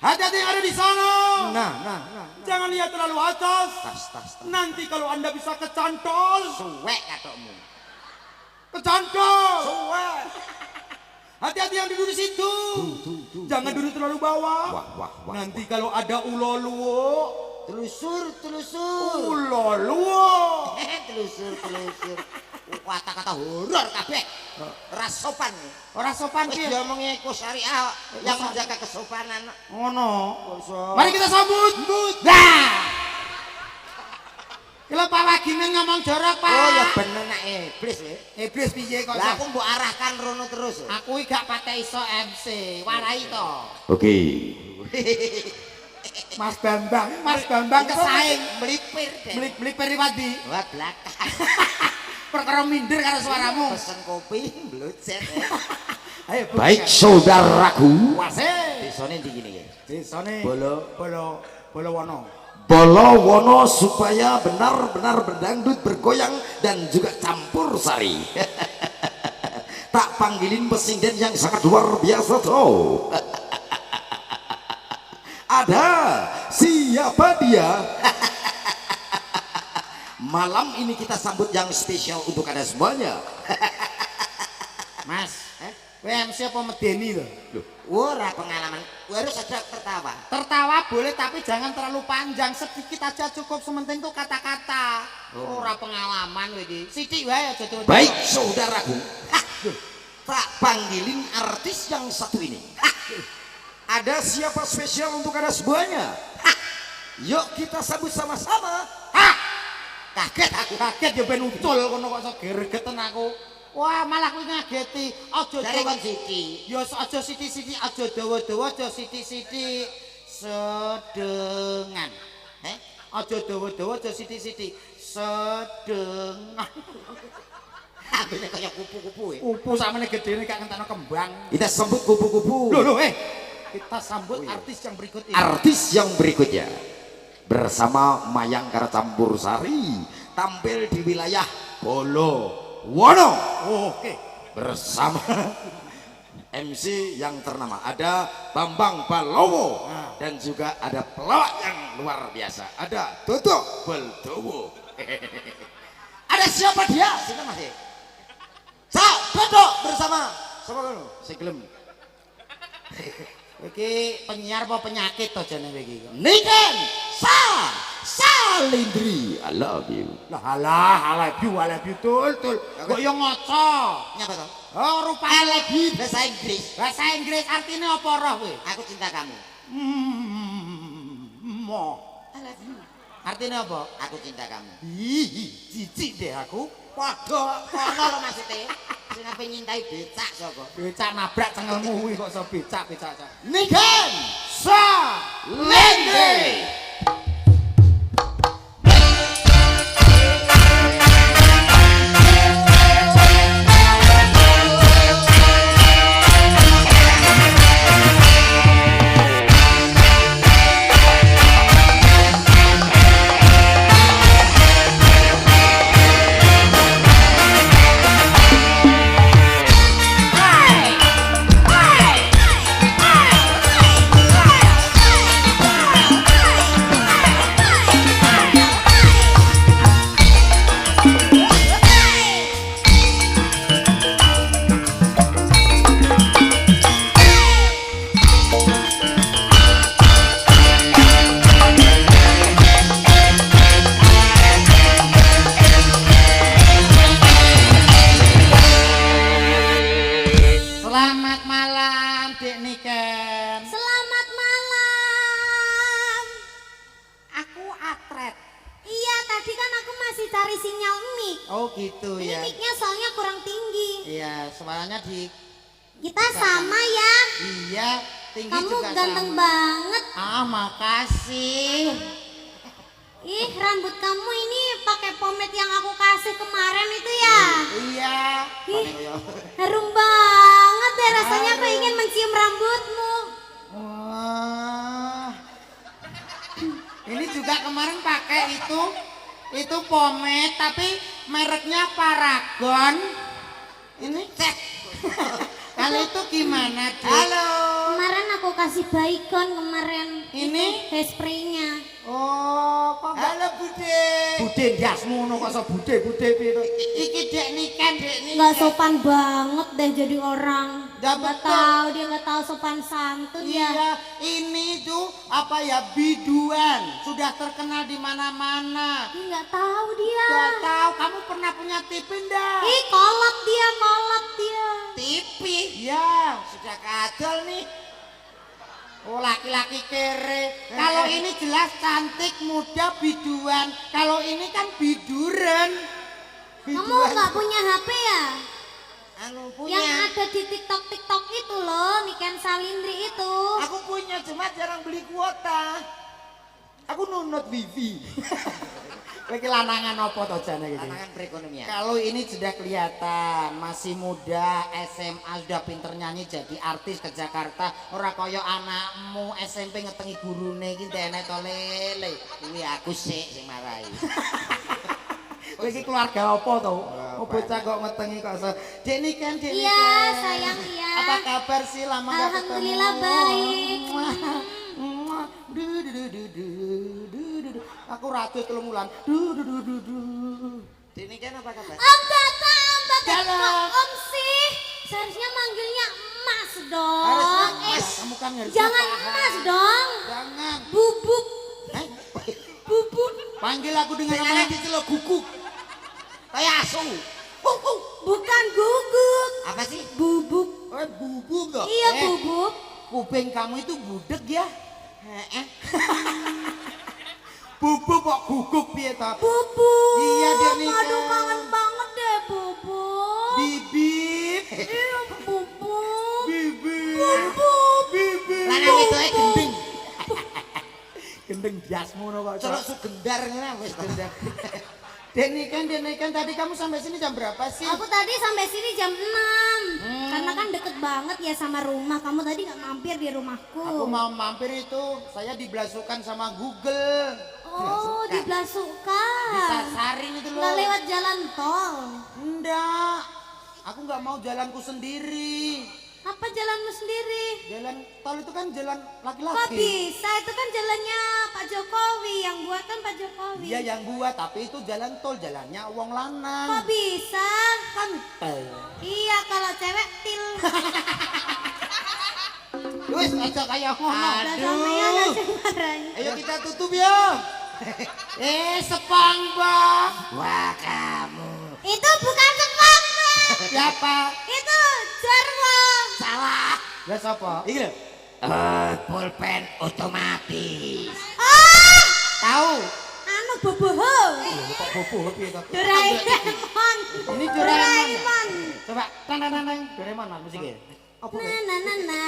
Speaker 1: Hati-hati yang ada di sana.
Speaker 4: Nah.
Speaker 1: Jangan lihat terlalu atas.
Speaker 4: Tas.
Speaker 1: Nanti kalau Anda bisa kecantol.
Speaker 4: Suwek katokmu.
Speaker 1: Kecantol.
Speaker 4: Suwek.
Speaker 1: Hati-hati yang duduk di situ. Jangan duduk terlalu bawah.
Speaker 3: Wah.
Speaker 1: Nanti kalau ada uloluo.
Speaker 4: Telusur.
Speaker 1: Uloluo.
Speaker 4: Telusur. Kata-kata horor kabeh. Ora sopan.
Speaker 1: Orang sopan
Speaker 4: Wis
Speaker 1: ki.
Speaker 4: diomongi Eko Syariah yang menjaga kesopanan.
Speaker 1: Ngono. Mari kita sambut. Dah. Kalau Pak Waginen ngomong jorok, Pak.
Speaker 4: Oh ya bener nak iblis we.
Speaker 1: Iblis piye kok?
Speaker 4: Lah aku mbok arahkan rono terus.
Speaker 1: Aku iki gak patek iso MC. Warai to.
Speaker 3: Oke.
Speaker 1: Mas Bambang kesaing.
Speaker 4: Melipir deh.
Speaker 1: Beli peripati.
Speaker 4: Wah belakang.
Speaker 1: Perkara minder karo suaramu.
Speaker 4: Pesen kopi blocet.
Speaker 1: Ayo.
Speaker 3: Baik saudaraku.
Speaker 1: Wase.
Speaker 4: Desone ndi gini ya?
Speaker 1: Desane
Speaker 3: Bolo
Speaker 1: Wono.
Speaker 3: Bolowono supaya benar-benar berdangdut, bergoyang dan juga campur sari. Tak panggilin pesinden yang sangat luar biasa tuh. Ada siapa dia? Malam ini kita sambut yang spesial untuk Anda semuanya.
Speaker 1: Mas, MC apa medeni to?
Speaker 4: Ora pengalaman. Harus ada tertawa.
Speaker 1: Tertawa boleh tapi jangan terlalu panjang, sedikit aja cukup, sementing tuh kata-kata. Ora pengalaman iki. Sithik wae aja terus.
Speaker 3: Baik saudaraku. Tak panggilin artis yang satu ini. Ada siapa spesial untuk Anda semuanya? Yuk kita sambut sama-sama.
Speaker 1: Kaget ya ben ucul kono kok iso gregeten aku. Wah, malah kuwi ngageti. Aja
Speaker 4: Dari kon siki.
Speaker 1: ya aja sithik-sithik, aja dawa-dawa, aja sithik-sithik. Sedengan. Aja dawa-dawa, aja sithik-sithik. Sedengan.
Speaker 4: Ambene kaya kupu-kupu ya.
Speaker 1: Upu samene gedene gak ngenteno kembang.
Speaker 3: Kita sambut kupu-kupu.
Speaker 1: Loh, kita sambut artis yang berikut ini.
Speaker 3: Artis yang berikutnya bersama Mayang Kara Campur Sari tampil di wilayah Bolowono.
Speaker 1: Oke.
Speaker 3: Bersama MC yang ternama ada Bambang Balowo dan juga ada pelawak yang luar biasa, ada Toto Baldowo. Ada siapa dia?
Speaker 4: Sinten Mas?
Speaker 3: Toto bersama siapa kamu?
Speaker 1: Segelem. Iki penyiar apa penyakit to jane iki?
Speaker 3: Niken Salindri, I love you.
Speaker 1: Lah alah, I love you tul. Kok yo ngoco.
Speaker 4: Nyapa to?
Speaker 1: Oh, rupane lagi
Speaker 4: Bahasa Inggris.
Speaker 1: bahasa Inggris artinya apa roh kowe?
Speaker 4: Aku cinta kamu.
Speaker 1: Mo.
Speaker 4: I love you.
Speaker 1: Artinya apa?
Speaker 4: Aku cinta kamu.
Speaker 1: Ih, jijik deh aku.
Speaker 4: Padha kono lho maksudnya. Sing ape nyintai becak sapa?
Speaker 1: Becak nabrak cengelmu kuwi kok iso becak.
Speaker 3: Niken
Speaker 1: Salindri. Selamat malam, Dek Niken.
Speaker 2: Selamat malam.
Speaker 4: Aku atret.
Speaker 2: Iya, tadi kan aku masih cari sinyal mic.
Speaker 1: Oh gitu
Speaker 2: Ini
Speaker 1: ya.
Speaker 2: mic-nya soalnya kurang tinggi.
Speaker 1: Iya, suaranya di
Speaker 2: Kita sama ya.
Speaker 1: iya, tinggi
Speaker 2: Kamu
Speaker 1: juga
Speaker 2: ganteng
Speaker 1: sama.
Speaker 2: banget.
Speaker 1: Ah, makasih.
Speaker 2: Ih, rambut kamu ini pakai pomade yang aku kasih kemarin itu ya.
Speaker 1: Iya.
Speaker 2: Ih, harum banget deh rasanya aku ingin mencium rambutmu.
Speaker 1: Wah. Ini juga kemarin pakai itu pomade tapi mereknya Paragon. Ini cek. Kalau itu gimana, Dek?
Speaker 3: Halo.
Speaker 2: Kemarin aku kasih Baygon kemarin.
Speaker 1: Ini?
Speaker 2: Hairspray-nya.
Speaker 1: Oh, kok enggak
Speaker 3: Halo Bude.
Speaker 1: Bude ndasmu ngono kok iso bude piye to? Iki Dek Niken, Dek Niken.
Speaker 2: Nggak sopan banget deh jadi orang.
Speaker 1: Ya,
Speaker 2: Nggak
Speaker 1: betul.
Speaker 2: tahu dia nggak tahu sopan santun ya.
Speaker 1: Iya, ini tuh apa ya biduan, sudah terkenal di mana-mana.
Speaker 2: Ih, nggak tahu dia.
Speaker 1: Gak tahu, kamu pernah punya TV enggak?
Speaker 2: Ih, kolot dia.
Speaker 3: TV.
Speaker 1: Iya.
Speaker 3: Sudah kadal nih.
Speaker 1: Oh, laki-laki kere. Kalau ini jelas cantik, muda, biduan. Kalau ini kan biduren.
Speaker 2: Kamu nggak punya HP ya?
Speaker 3: Anu
Speaker 2: Yang
Speaker 3: punya.
Speaker 2: ada di TikTok itu loh, Niken Salindri itu.
Speaker 3: Aku punya cuma jarang beli kuota. Aku nunut wifi.
Speaker 1: Lagi lanangan apa to jane iki?
Speaker 3: Tantangan perekonomian.
Speaker 1: Kalau ini sudah kelihatan masih muda, SMA sudah pinter nyanyi jadi artis ke Jakarta. Ora kaya anakmu SMP ngetengi gurune iki enek to lele.
Speaker 3: Ini aku sing marahi.
Speaker 1: Kowe iki keluarga apa to? Oh bocah kok ngetengi kok iso. Dek Niken, Dek Niken.
Speaker 2: Iya, sayang iya.
Speaker 1: Apa kabar sih lama gak ketemu?
Speaker 2: Alhamdulillah baik.
Speaker 1: Muah. Du, du, du, du, du, du, du, du. Aku ratu 3 wulan. Du, du, du, du, du.
Speaker 3: Ini kan apa kabar?
Speaker 2: Om datang,
Speaker 1: Halo.
Speaker 2: Kok Om sih? Seharusnya manggilnya Emas dong.
Speaker 1: Harusnya Mas, kamu kan harusnya
Speaker 2: Jangan
Speaker 1: paham.
Speaker 2: Emas dong.
Speaker 1: Jangan.
Speaker 2: Bubuk.
Speaker 1: Eh,
Speaker 2: Bubuk.
Speaker 1: panggil aku dengan
Speaker 3: Dengan
Speaker 1: nama
Speaker 3: di celok guguk. Kayak asu.
Speaker 2: Bukan guguk.
Speaker 3: Apa sih?
Speaker 2: Bubuk.
Speaker 1: oh, bubuk toh.
Speaker 2: Iya, bubuk.
Speaker 1: Kuping kamu itu budek ya? Heeh. Bubuk kok guguk piye toh?
Speaker 2: Bubuk.
Speaker 1: Iya, dia nikah.
Speaker 2: Aduh, kangen banget deh, Bubuk.
Speaker 1: Bibit.
Speaker 2: Iya, Bubuk.
Speaker 1: Bibit.
Speaker 2: Bubuk.
Speaker 1: Bibit.
Speaker 3: Lanang itu gending.
Speaker 1: Gendeng jasmu no kok.
Speaker 3: Celok sugendar ngene wis gendar.
Speaker 1: Dek Niken, tadi kamu sampai sini jam berapa sih?
Speaker 2: Aku tadi sampai sini jam 6. Karena kan deket banget ya sama rumah. Kamu tadi nggak mampir di rumahku.
Speaker 1: Aku mau mampir itu, saya diblasukan sama Google.
Speaker 2: Oh, diblasukan.
Speaker 1: Disasarin itu loh.
Speaker 2: Nggak lewat jalan tol.
Speaker 1: Enggak. Aku nggak mau jalanku sendiri.
Speaker 2: Apa jalanmu sendiri?
Speaker 1: Jalan tol itu kan jalan
Speaker 2: Kok
Speaker 1: laki-laki.
Speaker 2: bisa? Itu kan jalannya Pak Jokowi. Yang buat kan Pak Jokowi.
Speaker 1: Iya yang buat, tapi itu jalan tol, jalannya wong lanang.
Speaker 2: Kok bisa?
Speaker 1: Kan tol.
Speaker 2: Iya, kalau cewek til.
Speaker 1: Wis aja kayak ngono.
Speaker 2: Udah sampean aja marahnya.
Speaker 1: Ayo kita tutup ya. SpongeBob.
Speaker 3: Wah kamu.
Speaker 2: Itu bukan SpongeBob.
Speaker 1: Siapa?
Speaker 2: Itu Jarwo.
Speaker 3: Salah.
Speaker 1: Lah siapa?
Speaker 3: Iki lho. Pulpen otomatis.
Speaker 2: Oh,
Speaker 1: Tahu.
Speaker 2: anu boboho.
Speaker 1: Kok bobo piye to?
Speaker 2: Doraemon.
Speaker 1: Ini Doraemon.
Speaker 2: Doraemon.
Speaker 1: Coba tang tang tang tang. Doraemon mana musiknya? Apa
Speaker 2: Na
Speaker 1: ya?
Speaker 2: na na na,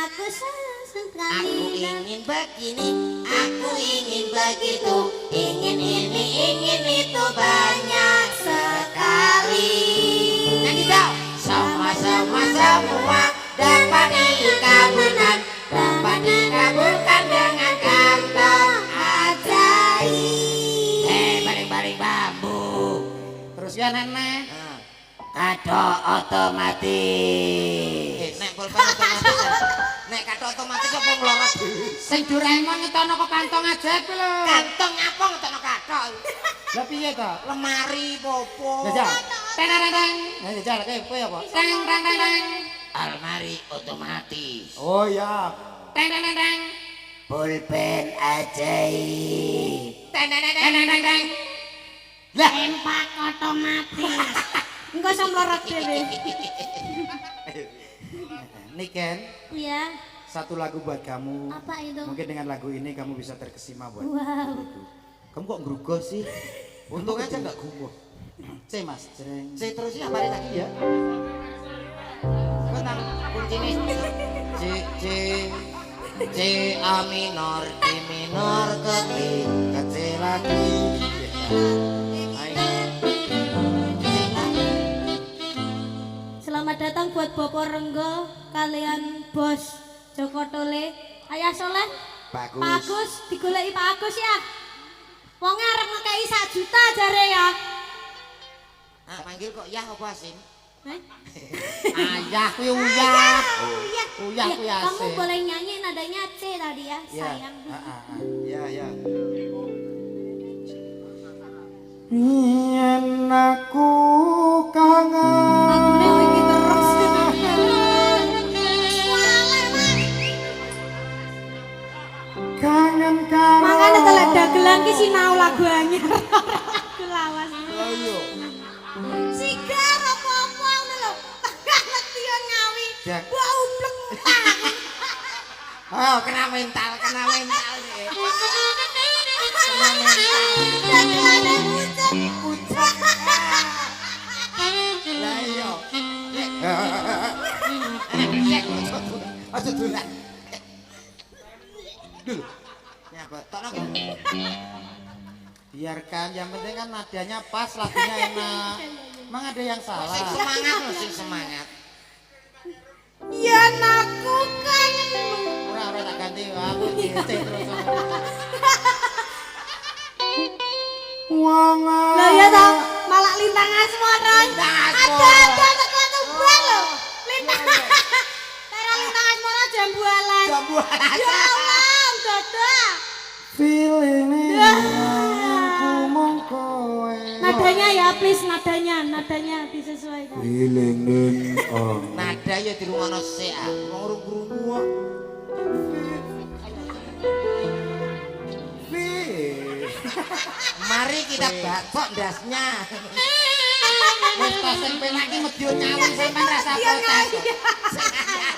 Speaker 2: aku sayang sekali.
Speaker 3: Aku ingin begini, aku ingin begitu, ingin ini, ingin itu banyak sekali. Nyanyi dong. Semua dapat dikabulkan, dapat dikabulkan dengan kantong ajaib. Baring-baring bambu.
Speaker 1: Terus ya nenek.
Speaker 3: Kado otomatis. Nek pulpen otomatis. Nek kado otomatis apa nglorot?
Speaker 1: Sing Doraemon ngetono kok kantong aja kuwi lho.
Speaker 3: Kantong apa ngetokno kado?
Speaker 1: Lah piye to?
Speaker 3: Lemari popo.
Speaker 1: Lah jar. Teng teng teng. Nah jar kowe apa? Teng teng teng teng.
Speaker 3: Almari otomatis.
Speaker 1: Oh ya.
Speaker 3: Teng teng teng teng. Pulpen ajaib. Teng teng teng teng teng teng.
Speaker 1: Lah
Speaker 2: Tempak otomatis. Enggak usah melorot dhewe.
Speaker 1: Niken,
Speaker 2: Iya.
Speaker 1: satu lagu buat kamu.
Speaker 2: Apa itu?
Speaker 1: Mungkin dengan lagu ini kamu bisa terkesima buat
Speaker 2: Wow.
Speaker 1: diriku. Kamu kok ngerugoh sih?
Speaker 3: Untung aja nggak gumoh.
Speaker 1: C Mas, jreng.
Speaker 3: C terusnya apa lagi ya?
Speaker 4: Bentar, kunci nih. C, C, C A minor, D minor ke E, ke C lagi.
Speaker 2: Selamat datang buat Bopo Renggo kalian Bos Joko Tole. Ayah Soleh.
Speaker 3: Bagus.
Speaker 2: Pak Agus, digoleki Pak Agus ya. Wonge arep ngekei 1 juta jare ya.
Speaker 4: Ah, panggil kok Yah apa Asin?
Speaker 2: Eh?
Speaker 1: Ayah kuwi uyah.
Speaker 2: Iya.
Speaker 1: Uyah kuwi
Speaker 2: Iya, kamu
Speaker 1: asik.
Speaker 2: boleh nyanyi nadanya C tadi ya,
Speaker 1: Ya.
Speaker 2: sayang.
Speaker 3: Ya, ya.
Speaker 1: Yen aku kangen.
Speaker 2: Lagune iki terus.
Speaker 1: Kangen karo.
Speaker 2: Makanya kalau dagelan ki sinau lagu anyar. Aku lawas.
Speaker 3: Ayo.
Speaker 2: Sigar apa-apa ngono lho. Ngerti yo ngawi.
Speaker 1: Jak.
Speaker 2: Bau blek.
Speaker 4: Oh, kena mental nih.
Speaker 2: Dagelane pucuk.
Speaker 4: Lah iya. Aja dolan. Dulu. Ya, tolong.
Speaker 1: Biarkan, yang penting kan nadanya pas, lagunya enak. Emang ada yang salah?
Speaker 4: Sing semangat loh, sing semangat.
Speaker 2: Ya aku kangen.
Speaker 1: Ora tak ganti, aku C terus.
Speaker 2: Lah ya toh, malah lintang asmara.
Speaker 4: Lintang
Speaker 2: Ada teko tebal lho. Lintang. Karo lintang asmara jambualan.
Speaker 4: Jambualan.
Speaker 2: Ya Allah, dadah.
Speaker 1: Feeling
Speaker 2: Ya.
Speaker 1: aku mong kowe.
Speaker 2: Nadanya ya please, nadanya disesuaikan.
Speaker 1: Feeling
Speaker 4: Nada ya di rumah no C ah. Ngurung-ngurung kok. Mari kita bakok ndasnya.
Speaker 1: Wis tas sing penak iki medhio nyawung sampean rasa
Speaker 2: Iya,
Speaker 1: protes.
Speaker 2: iya.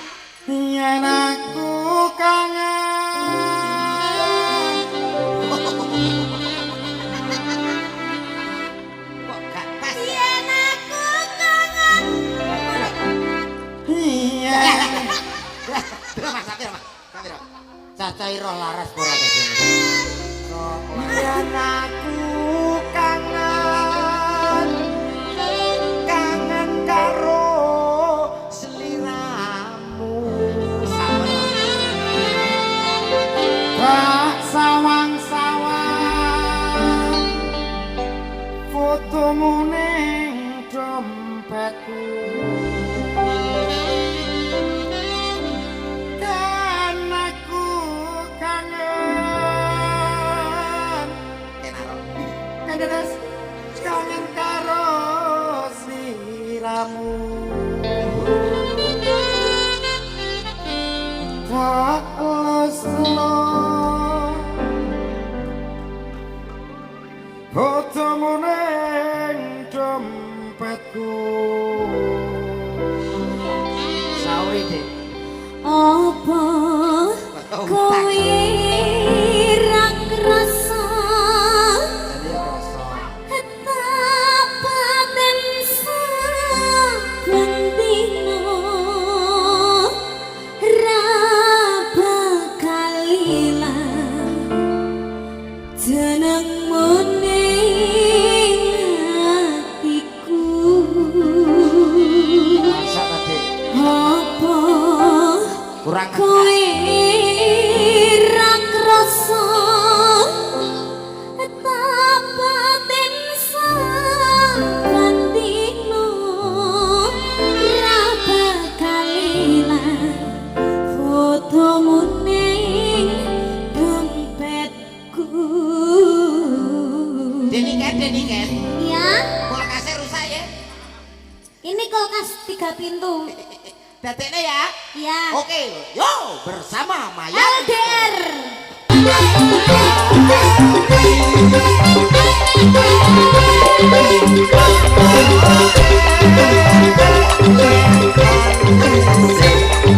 Speaker 1: Yen aku kangen.
Speaker 4: Kok gak pas?
Speaker 2: Yen aku kangen.
Speaker 1: Iya.
Speaker 4: Mas, Sapiro.
Speaker 1: Cacai roh laras ora dadi.
Speaker 4: Yen aku kangen, kangen karo seliramu.
Speaker 1: Bak sawang-sawang fotomu ning dompetku. Dan aku kangen. Kangen kangen karo sliramu. Tak lesno fotomu ning dompetku. Sauri deh.
Speaker 2: Apa kowe ra krasa
Speaker 1: Jadi rasa
Speaker 2: betapa den saben dina ra bakal ilang jenengmu ning atiku.
Speaker 1: masa tadi
Speaker 2: Apa
Speaker 1: kurang
Speaker 2: kowe ra krasa betapa den saben dina ra bakal ilang fotomu ning dompetku.
Speaker 4: Deniken.
Speaker 2: Ya,
Speaker 4: Kulkasnya rusak ya.
Speaker 2: ini kulkas 3 pintu.
Speaker 4: Dadeknya ya.
Speaker 2: Ya.
Speaker 4: Oke, yo bersama Maya.
Speaker 2: LDR.
Speaker 4: Thank you.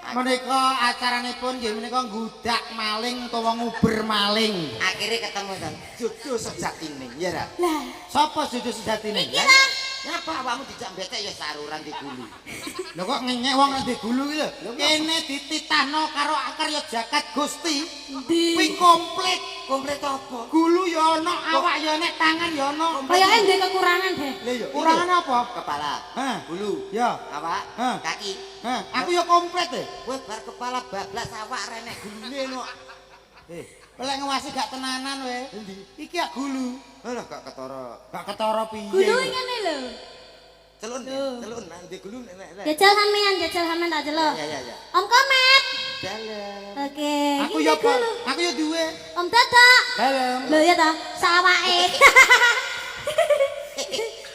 Speaker 1: Menika acaranipun nggih menika nggudak maling utawa nguber maling.
Speaker 4: Akhirnya ketemu kan.
Speaker 3: Jodoh sejatine, ya ra?
Speaker 2: Lah,
Speaker 1: Sapa jodoh sejatine?
Speaker 2: iki lah.
Speaker 4: Ngapa awakmu dijak becek ya saruran di gulu.
Speaker 1: Lho kok ngenyek wong ndek gulu iki lho. Kene dititahno karo karya jagat Gusti. Kuwi komplit.
Speaker 4: Komplit apa?
Speaker 1: Gulu ya ana, awak ya ana, tangan ya ana.
Speaker 2: Kayake ndek kekurangan deh.
Speaker 1: Lha ya, kurangane apa?
Speaker 4: Kepala,
Speaker 1: Hah?
Speaker 4: bulu,
Speaker 1: Ya.
Speaker 4: awak,
Speaker 1: Hah?
Speaker 4: kaki.
Speaker 1: Hah, aku ya komplit e.
Speaker 4: Kowe bar kepala bablas awak renek gulune no.
Speaker 1: Lek ngawasi gak tenanan we. Iki ya gulu.
Speaker 3: Alah gak ketara.
Speaker 1: Gak ketara piye.
Speaker 2: Gulu ngene lho.
Speaker 3: Celun,
Speaker 2: Loh.
Speaker 3: celun nang ndi gulu nek.
Speaker 2: Jajal sampean tak jelo.
Speaker 3: Ya.
Speaker 2: Om Komet.
Speaker 3: Dalam.
Speaker 2: Oke.
Speaker 1: Aku
Speaker 2: iki
Speaker 1: ya
Speaker 2: ndek gulu.
Speaker 1: aku ya duwe.
Speaker 2: Om Dadak.
Speaker 1: Dalem.
Speaker 2: Lho ya ta, sawake.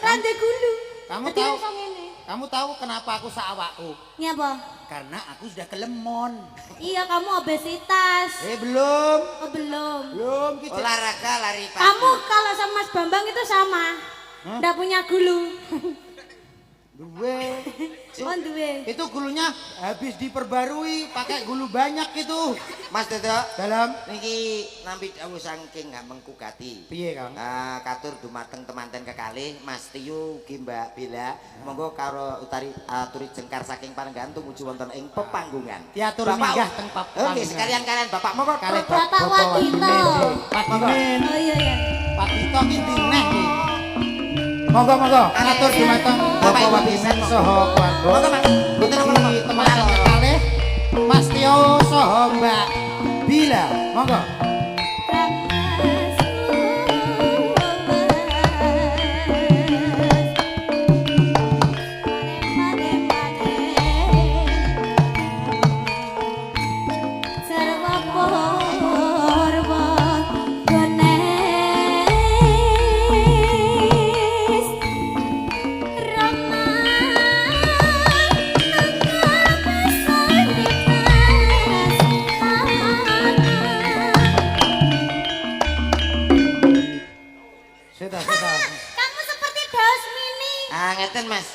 Speaker 2: Rande gulu.
Speaker 1: Kamu
Speaker 2: Dadi
Speaker 1: tahu?
Speaker 2: iso ngene.
Speaker 1: Kamu tahu kenapa aku sawakku?
Speaker 2: Nyapa?
Speaker 1: Karena aku sudah kelemon.
Speaker 2: Iya, kamu obesitas.
Speaker 1: Belum.
Speaker 2: Oh, belum.
Speaker 1: Belum kita.
Speaker 4: Olahraga lari pagi.
Speaker 2: Kamu kalau sama Mas Bambang itu sama. Nggak punya gulu.
Speaker 1: Duwe.
Speaker 2: Oh, duwe.
Speaker 1: Itu gulunya habis diperbarui, pakai gulu banyak itu.
Speaker 3: Mas Dodo,
Speaker 1: Dalam
Speaker 3: niki nampi dawuh saking gampang kugati.
Speaker 1: piye, Kang?
Speaker 3: Katur dumateng temanten kekalih Mas Tiyu ugi Mbak Bella monggo karo aturi jengkar saking panenggahan tumuju wonten ing pepanggungan.
Speaker 1: Diatur minggah teng
Speaker 3: Oke, sekalian kalian Bapak monggo
Speaker 1: Kali
Speaker 2: Bapak Wadito.
Speaker 1: Pak Dimin.
Speaker 2: Oh iya ya.
Speaker 1: Pak Dito ki dineh ki. Monggo atur dumateng Bapak Wadimen saha keluarga.
Speaker 3: Monggo Mas. Mboten apa-apa.
Speaker 1: Iki teman kalih Mas Tio saha Mbak Bila. Monggo. Sudah.
Speaker 2: Kamu seperti Daus Mini.
Speaker 3: Ngeten Mas.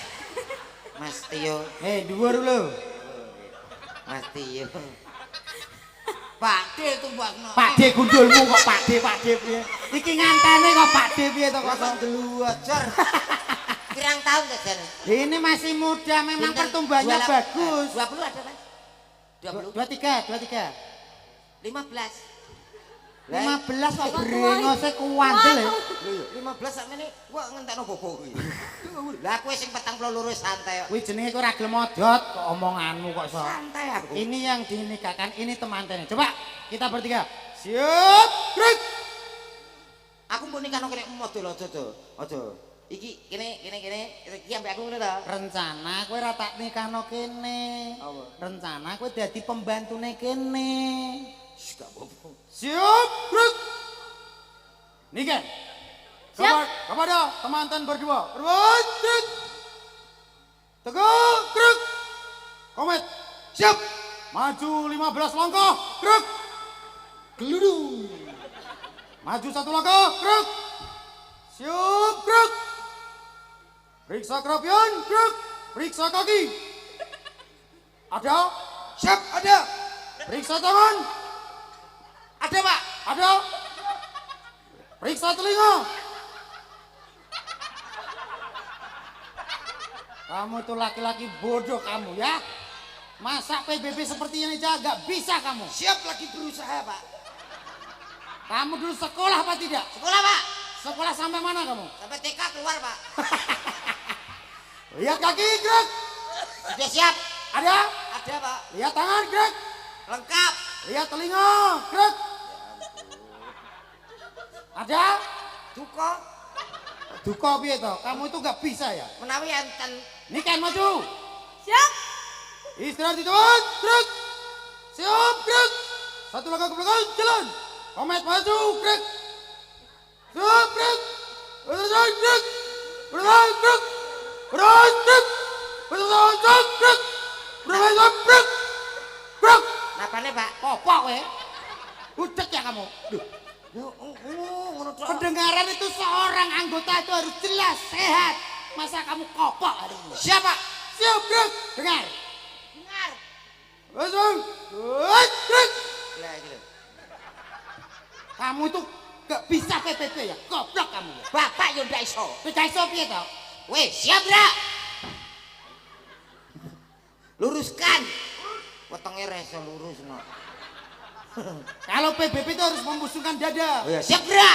Speaker 3: Mas Tio,
Speaker 1: Dhuwur lho.
Speaker 3: Mas Tio.
Speaker 4: Pakde tumbakno.
Speaker 1: Pakde gundulmu kok pakde piye? Iki ngantene kok pakde piye to kok
Speaker 4: Geluat, Jor. Pirang tahun ta, Jar?
Speaker 1: ini masih muda memang
Speaker 4: Pinten?
Speaker 1: pertumbuhannya
Speaker 4: 28,
Speaker 1: bagus.
Speaker 4: 20 ada, Mas? 20.
Speaker 1: 23.
Speaker 4: 15.
Speaker 1: 15 kok brengose kuwandel ya.
Speaker 4: Lho ya, 15 sakmene kok ngentekno bobo kuwi. Lah kowe sing 42 santai kok.
Speaker 1: Kuwi jenenge kowe ora gelem modot kok omonganmu kok iso.
Speaker 4: Santai aku.
Speaker 1: Ini yang dinikahkan, ini temantennya. Coba kita bertiga. Siap, gerak.
Speaker 4: Aku mbok nikahno kene model aja to. Aja. Iki kene iki ambek aku ngono to.
Speaker 1: Rencana kowe ora tak nikahno kene.
Speaker 4: Apa?
Speaker 1: Rencana kowe dadi pembantune kene.
Speaker 4: Gak apa-apa.
Speaker 1: Siap, gerak. Nikah.
Speaker 2: Siap.
Speaker 1: Kepada temanten berdua. Berbuat, gerak. Tegak, gerak. Komet. Siap. Maju 15 langkah, gerak. Geludung. Maju 1 langkah, gerak. Siap, gerak. Periksa kerapian, gerak. Periksa kaki. Ada? Siap, ada. Periksa tangan.
Speaker 4: Ada, Pak.
Speaker 1: Ada. Periksa telinga. Kamu tuh laki-laki bodoh kamu ya. Masa PBB seperti ini aja gak bisa kamu.
Speaker 4: Siap lagi berusaha, Pak.
Speaker 1: Kamu dulu sekolah apa tidak?
Speaker 4: Sekolah, Pak.
Speaker 1: Sekolah sampai mana kamu?
Speaker 4: Sampai TK keluar, Pak.
Speaker 1: Lihat kaki, gerak.
Speaker 4: Sudah siap.
Speaker 1: Ada?
Speaker 4: Ada, Pak.
Speaker 1: Lihat tangan, gerak.
Speaker 4: Lengkap.
Speaker 1: Lihat telinga, gerak. Ada?
Speaker 4: Duko.
Speaker 1: Duka piye to? Kamu itu gak bisa ya?
Speaker 4: Menawi enten.
Speaker 1: Nikah maju.
Speaker 2: Siap.
Speaker 1: Istirahat di tempat, gerak. Siap, gerak. 1 langkah ke belakang, jalan. Komet maju, gerak. Siap, gerak. Berjalan, gerak. Berjalan, gerak. Berjalan, gerak. Berjalan, gerak. Berjalan, gerak. Gerak.
Speaker 4: Napane, Pak?
Speaker 1: Kopok kowe. Budek ya kamu. Duh.
Speaker 4: Ngono tok.
Speaker 1: Pendengaran itu seorang anggota itu harus jelas, sehat. Masa kamu kopok hari ini?
Speaker 4: Siap, Pak.
Speaker 1: Siap, gerak. Dengar.
Speaker 4: Dengar.
Speaker 1: Langsung. Gerak.
Speaker 4: Lah iki lho.
Speaker 1: Kamu itu gak bisa PPP ya? Goblok kamu ya?
Speaker 4: Bapak yo ndak iso.
Speaker 1: Tidak iso piye to?
Speaker 4: Weh, siap, Bra. Luruskan. Wetenge reso lurus no.
Speaker 1: Kalau PBB itu harus membusungkan dada.
Speaker 4: Oh ya, siap, Bra.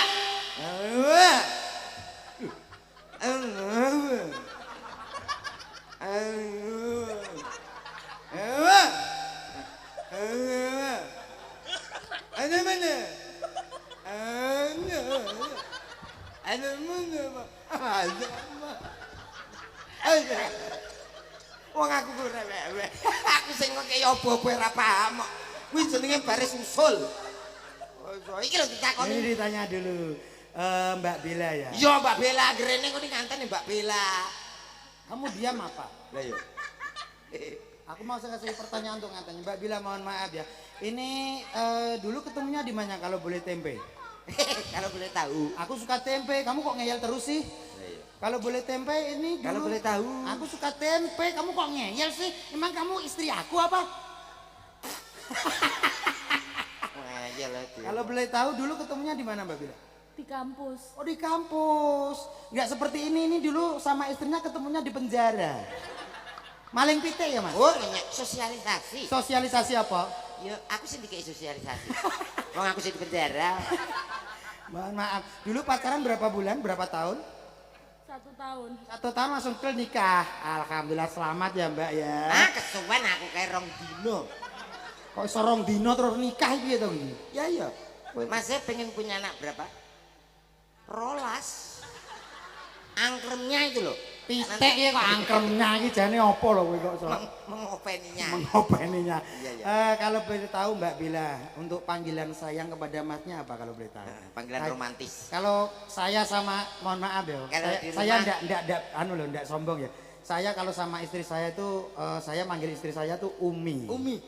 Speaker 1: Ada mana? Ada mana? Ada.
Speaker 4: Wong aku ku rewek. Aku sing ngekeki opo-opo ora paham kok. Kuwi jenenge baris usul. Oh, iki lho ditakoni.
Speaker 1: Ini ditanya dulu. Mbak Bella ya.
Speaker 4: Iya, Mbak Bella, grene kok nganten Mbak Bella.
Speaker 1: Kamu diam apa?
Speaker 4: Lah yo.
Speaker 1: Aku mau kasih pertanyaan untuk ngantannya. Mbak Bella, mohon maaf ya. Ini dulu ketemunya di mana kalau boleh tempe?
Speaker 4: Kalau boleh tahu.
Speaker 1: Aku suka tempe. Kamu kok ngeyel terus sih? Kalau boleh tempe ini dulu.
Speaker 4: Kalau boleh tahu.
Speaker 1: Aku suka tempe. Kamu kok ngeyel sih? Emang kamu istri aku apa?
Speaker 4: Wah, iya lah dia.
Speaker 1: Kalau boleh tahu dulu ketemunya di mana Mbak Bella?
Speaker 2: Di kampus.
Speaker 1: Oh di kampus. Nggak seperti ini dulu sama istrinya ketemunya di penjara. Maling pitik ya mas?
Speaker 4: Oh, nanya sosialisasi.
Speaker 1: Sosialisasi apa?
Speaker 4: Ya, aku sih dikei sosialisasi. Wong aku sih di penjara.
Speaker 1: Mohon maaf. Dulu pacaran berapa bulan? Berapa tahun?
Speaker 2: 1 tahun.
Speaker 1: 1 tahun langsung ke nikah. Alhamdulillah selamat ya Mbak ya.
Speaker 4: Ah, kesuwen aku kayak rong dino.
Speaker 1: Kok sorong dino terus nikah gitu gini?
Speaker 4: Ya iya. Mas saya pengen punya anak berapa? Rolas. Angkremnya itu loh.
Speaker 1: Pitik ya kok angkremnya iki jane apa lho kowe kok iso
Speaker 4: Mengopeninya.
Speaker 1: mengopeninya.
Speaker 4: Iya.
Speaker 1: Kalau boleh tahu Mbak Bella, untuk panggilan sayang kepada masnya apa kalau boleh tahu?
Speaker 4: Panggilan romantis.
Speaker 1: Kalau saya sama, mohon maaf ya,
Speaker 4: Kalau di
Speaker 1: saya
Speaker 4: rumah-
Speaker 1: ndak anu loh, ndak sombong ya. Saya kalau sama istri saya tuh, saya manggil istri saya tuh Umi.
Speaker 4: Umi.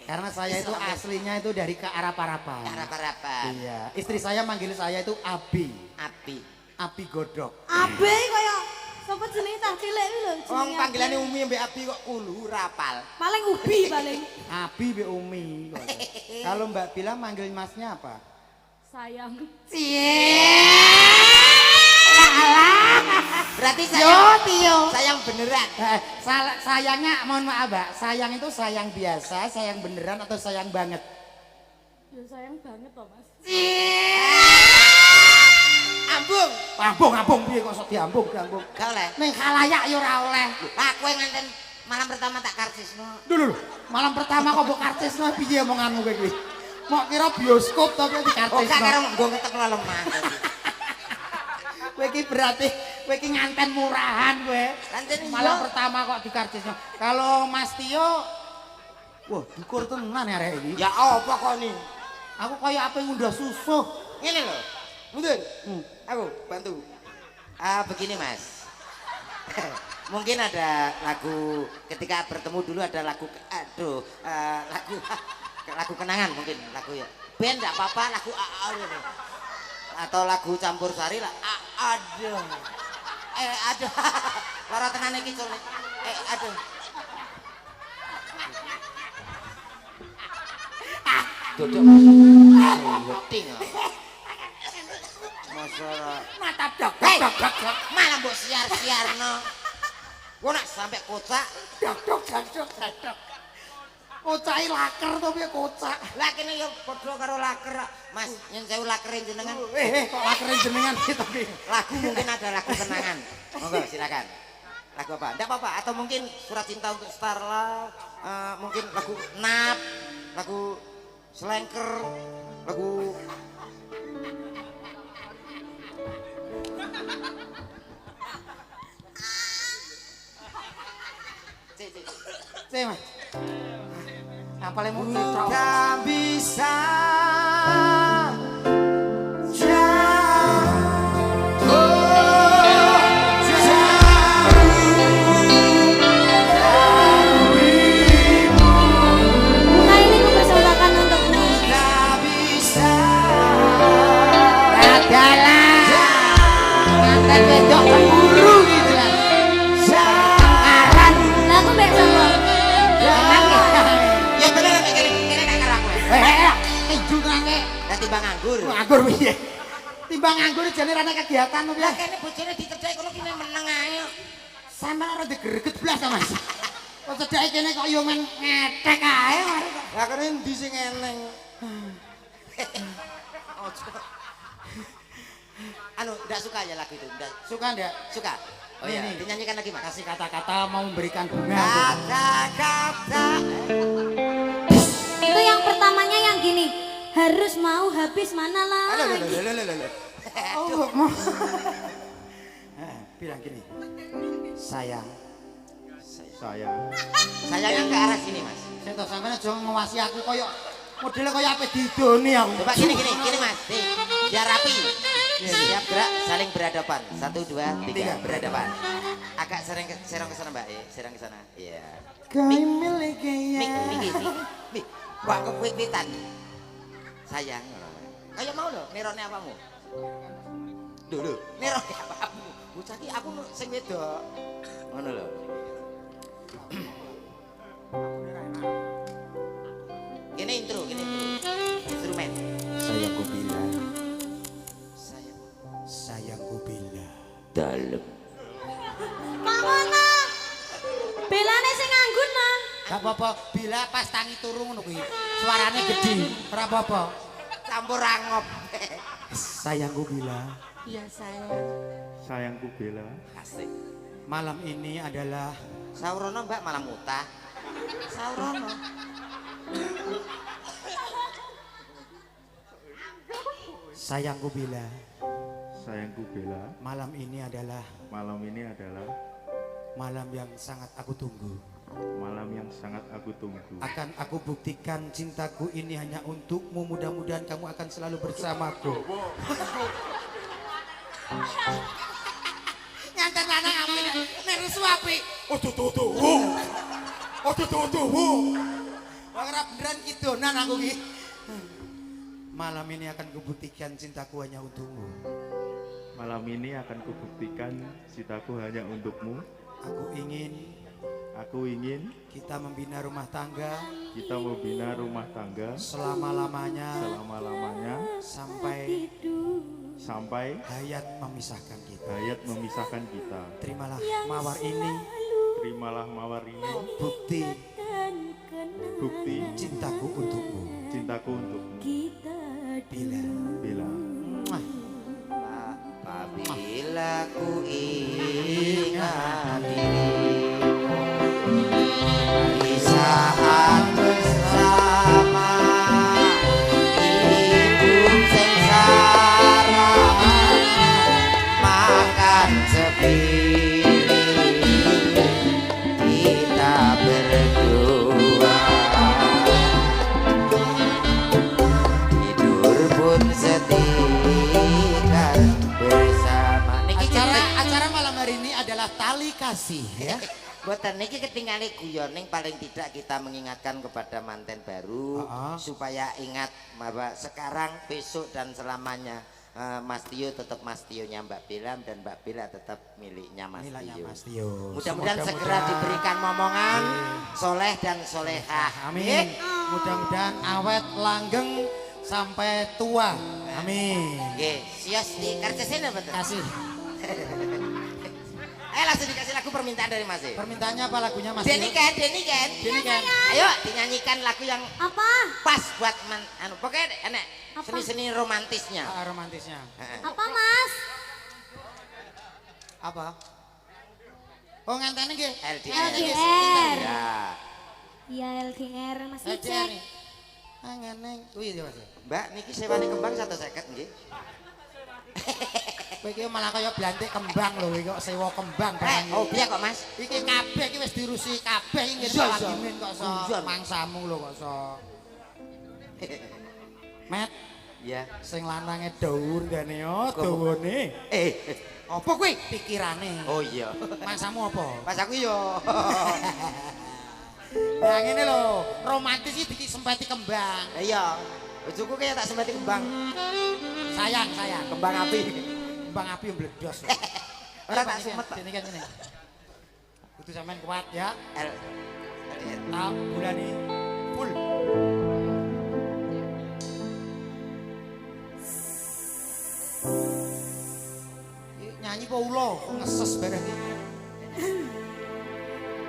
Speaker 1: Karena saya itu aslinya itu dari ke arah Parapan.
Speaker 4: Harapan.
Speaker 1: Iya, istri saya manggil saya itu Abi.
Speaker 4: Api.
Speaker 1: Abi Godok.
Speaker 2: Abe kaya Sapa jenenge cah cilik iki lho?
Speaker 4: Wong
Speaker 2: jenenge
Speaker 4: panggilane
Speaker 2: Abi.
Speaker 4: Umi mbek Abi kok ulu rapal.
Speaker 2: Paling ubi paling.
Speaker 1: Abi be Umi. Kalau Mbak Bila manggil masnya apa?
Speaker 2: Sayang.
Speaker 4: Berarti
Speaker 1: Tio.
Speaker 4: sayang beneran.
Speaker 1: Sayangnya mohon maaf Mbak, sayang itu sayang biasa, sayang beneran atau sayang banget?
Speaker 2: Ya sayang banget toh, Mas.
Speaker 4: Ambung.
Speaker 1: Piye kok sok diambung.
Speaker 4: Gak oleh.
Speaker 1: Ning khalayak ya ora oleh.
Speaker 4: Aku yang nganten malam pertama tak karcisno.
Speaker 1: Dulu malam pertama kok mbok karcisno piye omonganmu kowe kuwi? Mok kira bioskop tapi
Speaker 4: Oh gak
Speaker 1: dikarcisno.
Speaker 4: karo nggo ngetek lemah.
Speaker 1: Kowe iki berarti kowe iki nganten murahan kowe.
Speaker 4: Nganten
Speaker 1: Malam
Speaker 4: iya.
Speaker 1: pertama kok dikarcisno. Kalau Mas Tio wah, dukur tenan ya arek iki.
Speaker 4: Ya apa kok nih?
Speaker 1: Aku kaya apa ngundah susuh.
Speaker 4: Ngene lho. Mundur. Aku bantu. Begini Mas. Mungkin ada lagu ketika bertemu dulu ada lagu lagu kenangan mungkin lagu ya. Band enggak apa-apa lagu atau lagu campur sari lah. Aduh. Aduh. Lara tenan iki cul. Aduh. Duduk. Ngeting. Masalah
Speaker 1: Mata dok.
Speaker 4: malah mbok siar-siarno. Gua nak sampai kocak.
Speaker 1: Dok. Kocake laker to piye kocak?
Speaker 4: Lah kene ya padha karo laker. Mas, yen sewu lakere jenengan.
Speaker 1: Kok lakere jenengan iki tapi.
Speaker 4: Lagu mungkin ada lagu kenangan. Monggo silakan. Lagu apa? Enggak apa-apa atau mungkin Surat Cinta untuk Starla, mungkin lagu Nap, lagu Selengker, lagu
Speaker 1: Cek Mas. Apa lemu citra?
Speaker 4: tak bisa
Speaker 2: Bunga ini kupersembahkan untukmu.
Speaker 1: Adalah mantan wedok cemburu gitu kan. Tengkaran.
Speaker 2: Lah aku mbek sapa?
Speaker 4: Ya bener kene nek karo aku.
Speaker 1: Keju nangke.
Speaker 4: Dadi bang anggur.
Speaker 1: Nganggur piye? Timbang nganggur jane rene kegiatan to
Speaker 4: Lah
Speaker 1: piye?
Speaker 4: kene bojone dicedhek kono kene meneng ae.
Speaker 1: Sampeyan ora digreget blas ta Mas. Kok cedhake kene kok yo men ngetek ae.
Speaker 4: Lah kene endi sing eneng? Anu, enggak suka ya lagu itu? Enggak
Speaker 1: Suka ndak?
Speaker 4: suka. Oh iya,
Speaker 1: Ini.
Speaker 4: dinyanyikan lagi, Mas.
Speaker 1: Kasih kata-kata mau memberikan bunga.
Speaker 4: Kata-kata.
Speaker 2: Itu yang pertamanya yang gini. Harus mau habis mana lagi.
Speaker 1: Oh, mau. Bilang gini. Sayang.
Speaker 4: Sayangnya ke arah sini, Mas.
Speaker 1: Sing to sampeyan aja ngawasi aku koyo modele koyo ape didoni aku.
Speaker 4: Coba gini, Mas. Nih, biar rapi. Siap gerak, saling berhadapan. 1, 2, 3, berhadapan. Agak serong ke sana, Mbak. Serong ke sana. Iya.
Speaker 1: Kau miliki
Speaker 4: Mik. Wah, kekuit-kuitan. Sayang. Kayak mau loh, nerone apamu? Dulu, nerone apamu? Bocah ki aku sing wedok. Ngono lho. Ini intro. Instrumen.
Speaker 1: Sayangku bila,
Speaker 4: Sayang.
Speaker 1: sayangku bila.
Speaker 3: Dalem.
Speaker 2: Mangono. Belane sing nganggur, Mang.
Speaker 1: Gak apa-apa, bila pas tangi turu ngono kuwi. Suarane gede, ora apa-apa.
Speaker 4: Campur angop.
Speaker 1: Sayangku bila,
Speaker 2: Iya, sayang.
Speaker 5: Sayangku Bella,
Speaker 4: Asik.
Speaker 1: malam ini adalah
Speaker 4: Saurono Mbak malah mutah. Saurono.
Speaker 1: sayangku bila,
Speaker 5: sayangku Bella,
Speaker 1: malam ini adalah
Speaker 5: malam ini adalah
Speaker 1: malam yang sangat aku tunggu.
Speaker 5: malam yang sangat aku tunggu.
Speaker 1: Akan aku buktikan cintaku ini hanya untukmu. Mudah-mudahan kamu akan selalu bersamaku. Nganten lanang api nek resu api. Ojo tutu. Wong ora beneran kidonan aku ki. Malam ini akan kubuktikan cintaku hanya untukmu.
Speaker 5: Malam ini akan kubuktikan cintaku hanya untukmu. Aku ingin
Speaker 1: kita membina rumah tangga selama-lamanya
Speaker 5: sampai
Speaker 1: hayat memisahkan kita. Terimalah mawar ini bukti cintaku untukmu. Bila.
Speaker 4: Apabila ku ingat dirimu di saat bersama hidup sengsara, makan sepiring kita berdua, tidur pun setika bersama.
Speaker 1: Acara malam hari ini adalah tali kasih ya.
Speaker 4: Boten niki ketinggalan guyoning, paling tidak kita mengingatkan kepada manten baru supaya ingat bahwa sekarang, besok dan selamanya Mas Tio tetap Mas Tionya Mbak Bella dan Mbak Bella tetap miliknya Mas Tio. Mudah-mudahan segera diberikan momongan soleh dan solehah.
Speaker 1: Amin. Mudah-mudahan awet langgeng sampai tua. Amin.
Speaker 4: Nggih, sios di karcesin apa tuh?
Speaker 1: Kasih.
Speaker 4: Langsung dikasih lagu permintaan dari Mas.
Speaker 1: Permintaannya apa lagunya Mas?
Speaker 4: Denny Ken. Ayo dinyanyikan lagu yang
Speaker 2: Apa?
Speaker 4: pas buat pokoknya enak seni-seni romantisnya.
Speaker 1: Romantisnya.
Speaker 2: Apa Mas?
Speaker 1: Apa? Oh ngantene nggih.
Speaker 4: LDR. Ya.
Speaker 2: Iya LDR Mas
Speaker 1: LDR.
Speaker 2: Icek.
Speaker 1: Ngene kuwi ya Mas.
Speaker 4: Mbak niki sewane kembang 150 nggih.
Speaker 1: Kowe iki malah kaya blantik kembang lho, iki kok sewa kembang barang.
Speaker 4: Oh piye kok Mas?
Speaker 1: Iki kabeh iki wis dirusi kabeh iki
Speaker 4: Iya,
Speaker 1: lagi min kok iso mangsamu lho kok iso. Met,
Speaker 4: Iya.
Speaker 1: sing lanange dhuwur gane yo dawane. Apa kuwi pikirane?
Speaker 4: Oh iya.
Speaker 1: Mangsamu apa?
Speaker 4: Pas aku yo.
Speaker 1: Nah ngene lho, romantis iki disempeti kembang.
Speaker 4: Iya. Bojoku kaya tak sempeti kembang.
Speaker 1: Sayang.
Speaker 4: Kembang api.
Speaker 1: Kembang api mbledos.
Speaker 4: Ora tak sumet Pak.
Speaker 1: Sini kan sini. Kudu sampean kuat ya.
Speaker 4: LDR.
Speaker 1: Tak bulani full. Nyanyi po ulo, ngeses bareng iki.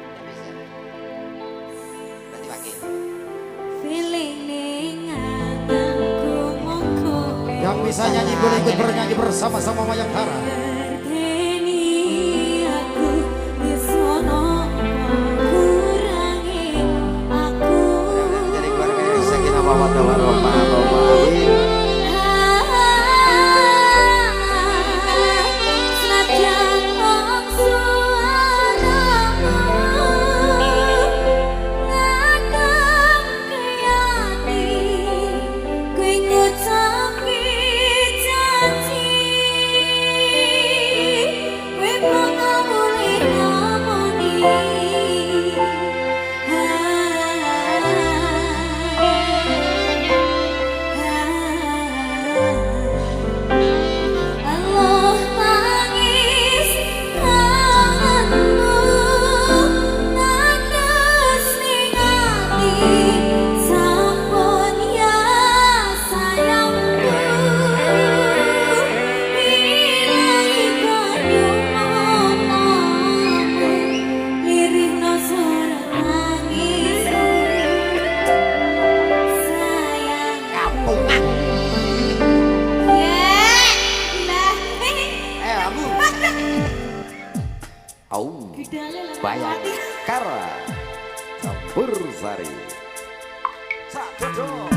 Speaker 4: Nggak bisa. Berarti wakil.
Speaker 2: Feeling ning anganku mongko.
Speaker 1: Yang bisa nyanyi boleh ikut bernyanyi bersama-sama Mayangkara.
Speaker 2: Berteni aku disono kurangi aku.
Speaker 4: Jadi keluarga yang sakinah mawaddah warahmah Allahumma
Speaker 2: Senajan mong suaramu ngadem kayani kuwi ngucapi janji kuwi pengamuni ngamoni Allah tangis tanganmu nandes ning ati sampun ya sayangku ilangi kanyumamu lirihno suara tangismu sayang
Speaker 4: kampungan. Abu. Au. Bayangkara Campur Sari. Satu dong.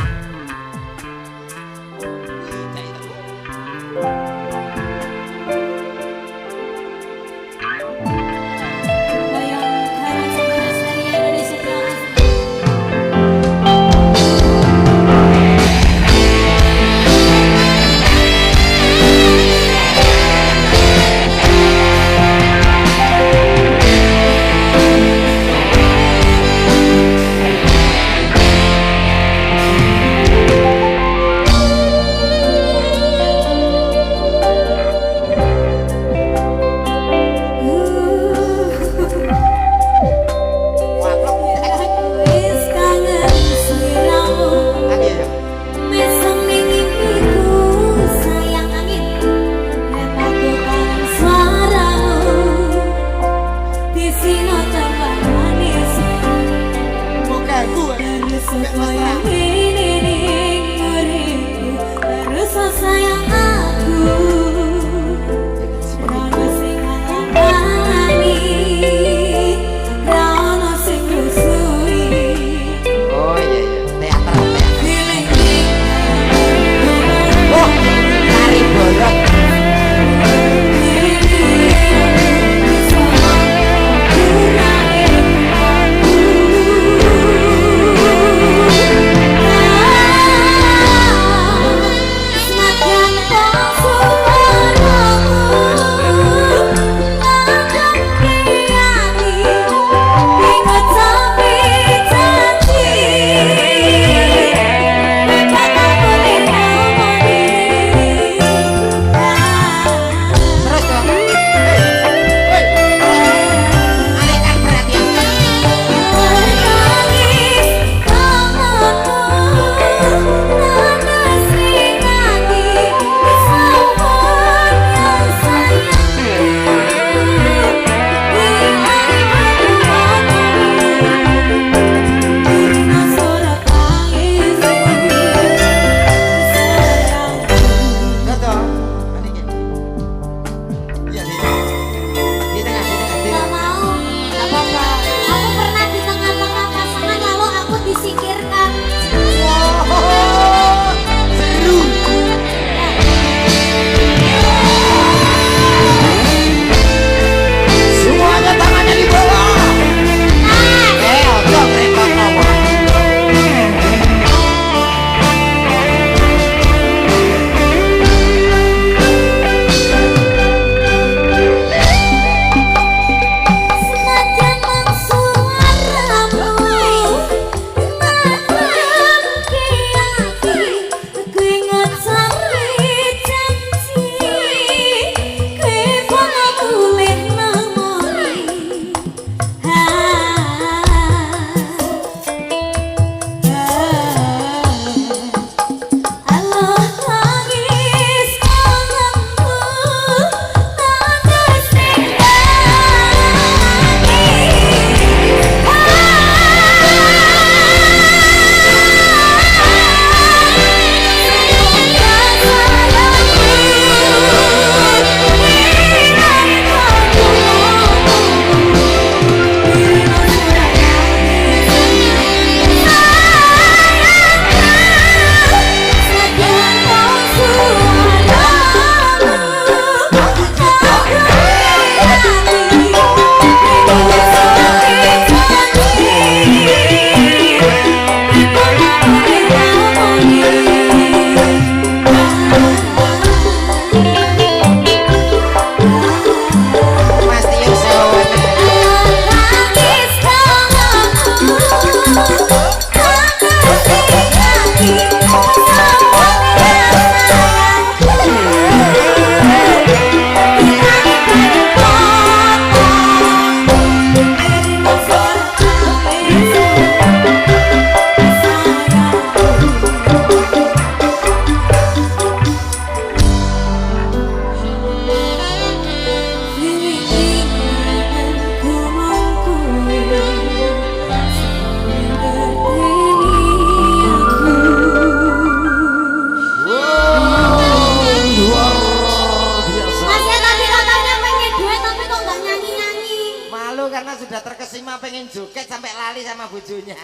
Speaker 4: pengen joget sampai lali sama bojonya.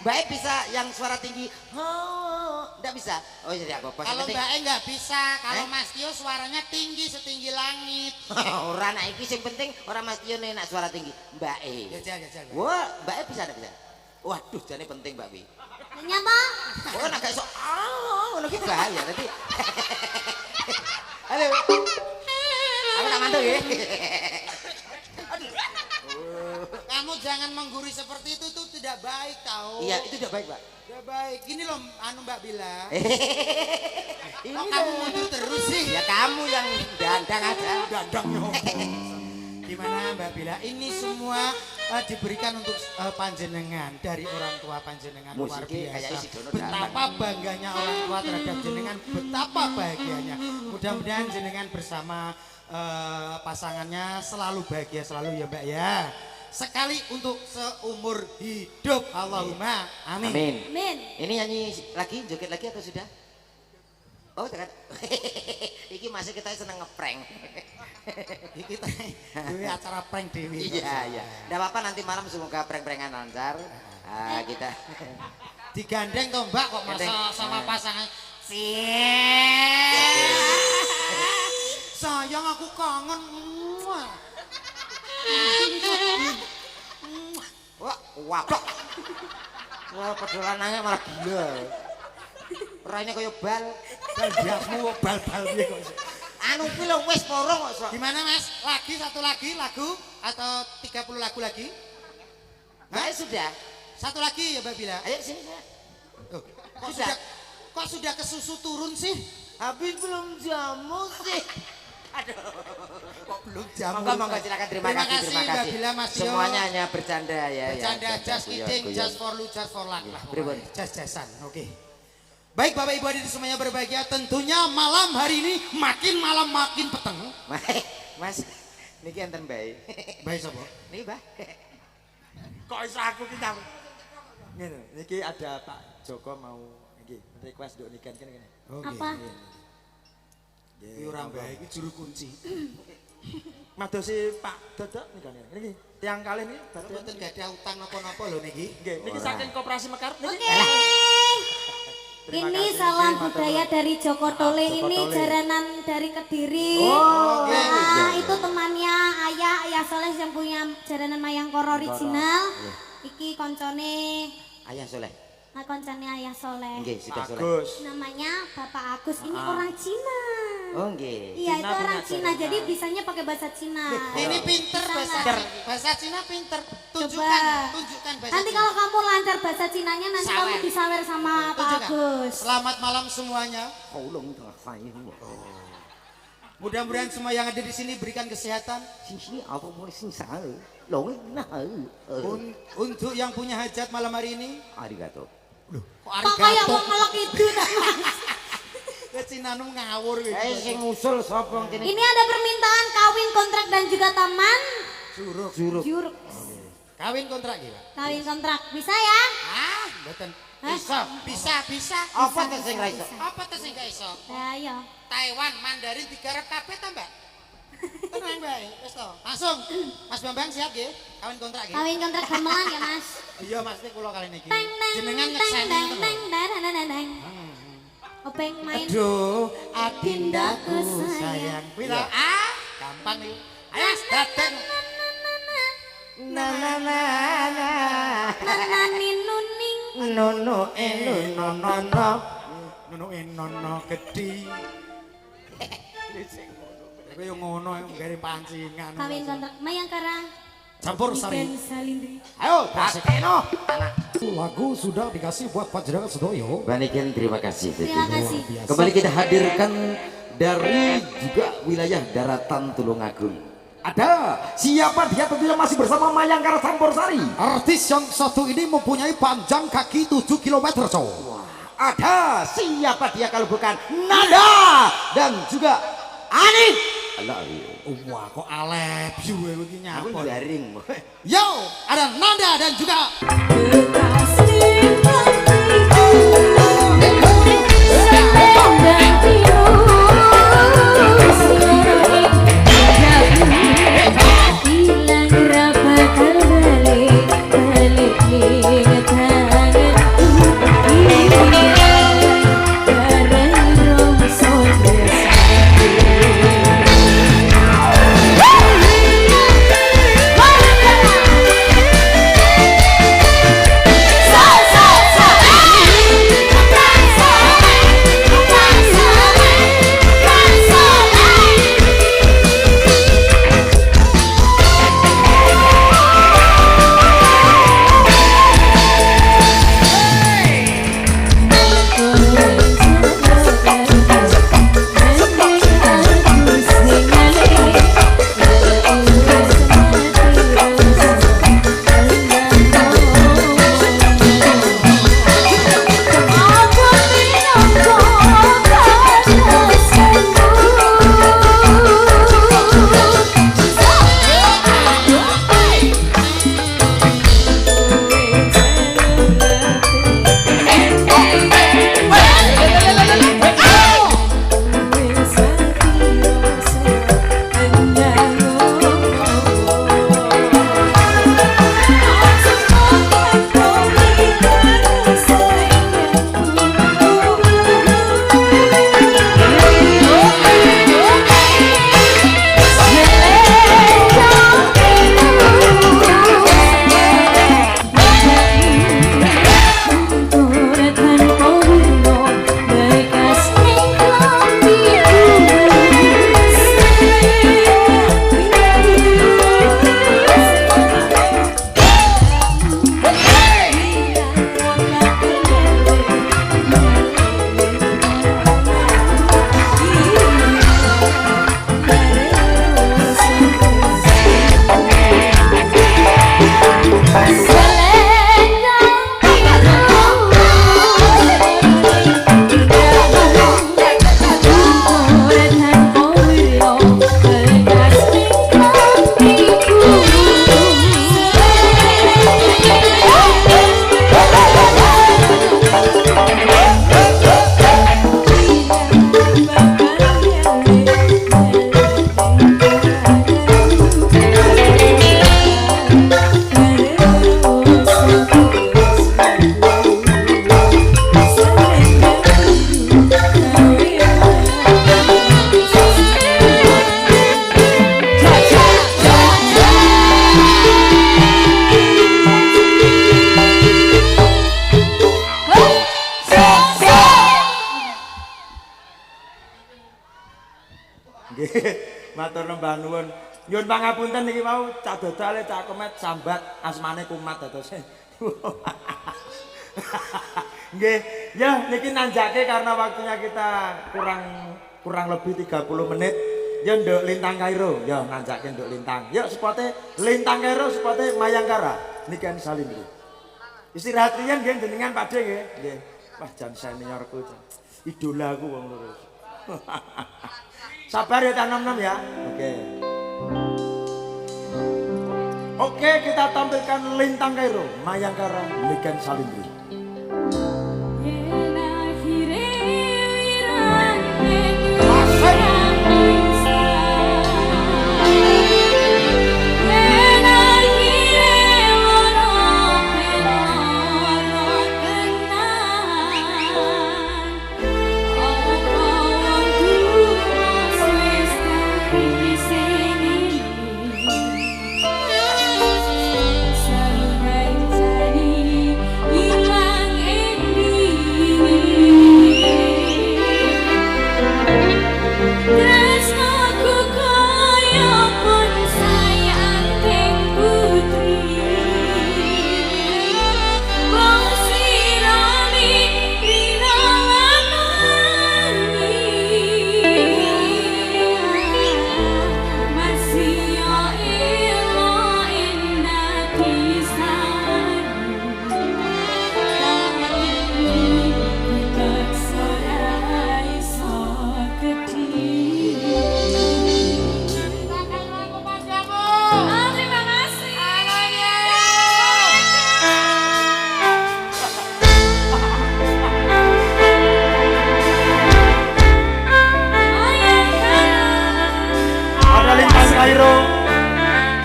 Speaker 4: Mbak E bisa yang suara tinggi. Enggak bisa. Oh jadi apa?
Speaker 1: Kalau Mbak E nggak bisa, kalau Mas Tio suaranya tinggi setinggi langit.
Speaker 4: Ora anak iki sing penting ora Mas Tio nek suara tinggi. Mbak E.
Speaker 1: Jajal.
Speaker 4: Wah, Mbak E bisa enggak bisa? Waduh, jane penting Mbak Wi.
Speaker 2: Nyapa?
Speaker 4: Oh, nek gak iso ngono ki bahaya nanti. Halo. Aku tak mantuk ya.
Speaker 1: Kamu jangan menggurui seperti itu tidak baik tahu.
Speaker 4: Iya, itu tidak baik, Pak.
Speaker 1: Tidak baik. Gini loh anu Mbak Bila.
Speaker 4: Ini
Speaker 1: Kok kamu mundur terus sih?
Speaker 4: ya kamu yang dandang aja.
Speaker 1: Dandang Gimana Mbak Bila? Ini semua diberikan untuk panjenengan dari orang tua panjenengan luar
Speaker 4: Musiknya kayak
Speaker 1: biasa.
Speaker 4: isi dono
Speaker 1: Betapa bangganya orang tua terhadap jenengan, betapa bahagianya. Mudah-mudahan jenengan bersama pasangannya selalu bahagia selalu ya Mbak ya. Sekali untuk seumur hidup. Allahumma amin.
Speaker 4: Amin.
Speaker 2: Min.
Speaker 4: Ini nyanyi lagi, joget lagi atau sudah? Oh, tekan. Iki masih kita seneng ngeprank.
Speaker 1: Iki dewe acara prank dewe.
Speaker 4: Iya, iya. Enggak apa-apa nanti malam semoga prank-prankan lancar. Kita
Speaker 1: Digandeng toh Mbak kok masa
Speaker 4: Gandeng.
Speaker 1: sama pasangan. Sayang aku kangen.
Speaker 4: wah, waplok. Wah, pedolanannya malah gila. Raine kaya bal.
Speaker 1: Bal biasmu bal-bal piye kok.
Speaker 4: Anu kuwi lho wis porong kok. Sok.
Speaker 1: Gimana Mas? Lagi satu lagi lagu atau 30 lagu lagi?
Speaker 4: Mbak sudah.
Speaker 1: Satu lagi ya Mbak Bila.
Speaker 4: Ayo sini saya.
Speaker 1: Oh, kok
Speaker 4: Sudah.
Speaker 1: sudah kesusu turun sih?
Speaker 4: Habis belum jamu sih. Aduh.
Speaker 1: Kok belum jam?
Speaker 4: Monggo silakan terima kasih.
Speaker 1: Mbak Bila Mas Tio.
Speaker 4: Semuanya hanya bercanda ya.
Speaker 1: Bercanda,
Speaker 4: ya,
Speaker 1: just
Speaker 4: guyon,
Speaker 1: kidding,
Speaker 4: guyon.
Speaker 1: just for lu, just for luck lah.
Speaker 4: Pripun?
Speaker 1: Just-justan, oke. Baik Bapak Ibu hadirin semuanya berbahagia. Tentunya malam hari ini makin malam makin peteng.
Speaker 4: Mas, niki enten bae.
Speaker 1: Baik sapa?
Speaker 4: Niki, Mbah.
Speaker 3: Kok iso aku ki nyam. Ngene, niki ada Pak Joko mau iki request nduk niken kene kene.
Speaker 1: Oke.
Speaker 2: Apa?
Speaker 1: Iki ora bae iki juru kunci.
Speaker 3: Madosi Pak Dodok nikan kene. Niki tiang kalih niki badhe
Speaker 1: Mboten gadah utang napa-napa lho niki.
Speaker 3: nggih niki saking Koperasi Mekar niki.
Speaker 2: Oke. Ini salam budaya dari Joko Tole, ini jaranan dari Kediri.
Speaker 1: oke.
Speaker 2: Nah, itu temannya Ayah Soleh yang punya jaranan Mayangkara original. Iki koncone,
Speaker 4: Ayah Soleh.
Speaker 2: nah koncone Ayah Soleh.
Speaker 4: Nggih, sudah Soleh.
Speaker 3: Bagus.
Speaker 2: Namanya Bapak Agus, ini orang Cina.
Speaker 4: Oh, nggih.
Speaker 2: Iya,
Speaker 3: Cina
Speaker 2: itu orang
Speaker 3: punya
Speaker 2: Cina,
Speaker 3: jaranan.
Speaker 2: jadi bisanya pakai bahasa Cina.
Speaker 1: Ini pinter bahasa
Speaker 2: Sana.
Speaker 1: bahasa Cina pinter.
Speaker 2: Coba.
Speaker 1: Tunjukkan bahasa
Speaker 2: Nanti
Speaker 1: Cina.
Speaker 2: kalau kamu lancar bahasa Cinanya, nanti
Speaker 1: Sawer.
Speaker 2: kamu disawer sama Pak
Speaker 1: Tunjukkan.
Speaker 2: Agus.
Speaker 1: Selamat malam semuanya.
Speaker 4: Kolong tengah saya.
Speaker 1: Mudah-mudahan semua yang ada di sini berikan kesehatan.
Speaker 4: Sini apa boleh sing sae. Long nah.
Speaker 1: Untuk yang punya hajat malam hari ini.
Speaker 4: Arigato.
Speaker 1: Kok
Speaker 2: Kok kayak mau ngelok itu?
Speaker 1: Ya Cina nu ngawur gitu.
Speaker 4: Sing usul sapa kene?
Speaker 2: Ini ada permintaan kawin kontrak dan juga taman.
Speaker 1: Suruk.
Speaker 2: Juruk.
Speaker 1: Kawin kontrak gitu.
Speaker 2: Kawin kontrak bisa ya?
Speaker 1: Ah, mboten.
Speaker 2: Hah?
Speaker 1: Bisa.
Speaker 4: Apa tuh sing ra iso?
Speaker 1: Apa tuh sing gak iso?
Speaker 2: Ayo.
Speaker 1: Taiwan, Mandarin digarap kabeh ta, Mbak? Tenang bae, wis to. Langsung. Mas Bambang siap nggih? Kawin kontrak nggih.
Speaker 2: Kawin kontrak gamelan ya Mas.
Speaker 1: Iya, Mas iki kula kali niki.
Speaker 2: Teng teng
Speaker 1: Jenengan
Speaker 2: teng
Speaker 1: nyekseni
Speaker 2: teng
Speaker 1: ngono.
Speaker 2: teng teng teng. Openg main.
Speaker 1: Aduh, adindaku sayang. Kuwi lho. Ah, gampang iki. Ayo, dateng.
Speaker 2: Nanani nuning.
Speaker 4: Nono
Speaker 1: Ngono enono gedhi. Kowe yo ngono nggawe pancingan.
Speaker 2: Kawin kontrak Mayangkara.
Speaker 1: Campur sari.
Speaker 2: Ikan Salindri.
Speaker 1: Ayo, Praseteno.
Speaker 6: Lagu sudah dikasih buat panjenengan sedoyo.
Speaker 3: Banikin terima kasih.
Speaker 2: Terima kasih.
Speaker 3: Kembali kita hadirkan dari juga wilayah daratan Tulungagung. Ada siapa dia tentunya masih bersama Mayangkara Campursari.
Speaker 6: Artis yang satu ini mempunyai panjang kaki 7 km cow.
Speaker 3: Ada siapa dia kalau bukan Nada dan juga Anit.
Speaker 6: Wah kok Alep you iki
Speaker 3: Aku
Speaker 6: nyapa.
Speaker 3: garing.
Speaker 1: Yo, ada Nanda dan juga
Speaker 2: Hilang rapat
Speaker 7: Nggih, matur nembah nuwun. Nyuwun pangapunten niki mau cak dodale cak komet sambat asmane kumat dados. Nggih, ya niki nanjake karena waktunya kita kurang lebih 30 menit. Ya nduk Lintang Kairo, ya nanjake nduk Lintang. Ya spote Lintang Kairo, spote Mayangkara. Niken Salindri. Istirahat riyen nggih jenengan Pakde nggih. Nggih. Wah jan seniorku. Idolaku wong loro. Sabar ya Cak Nom-nom ya. Oke. Oke, kita tampilkan Lintang Kairo, Mayangkara, Niken Salindri.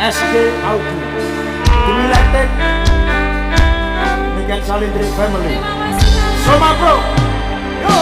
Speaker 7: SG Audio Dumiletik Niken Salindri Family Soma Bro yo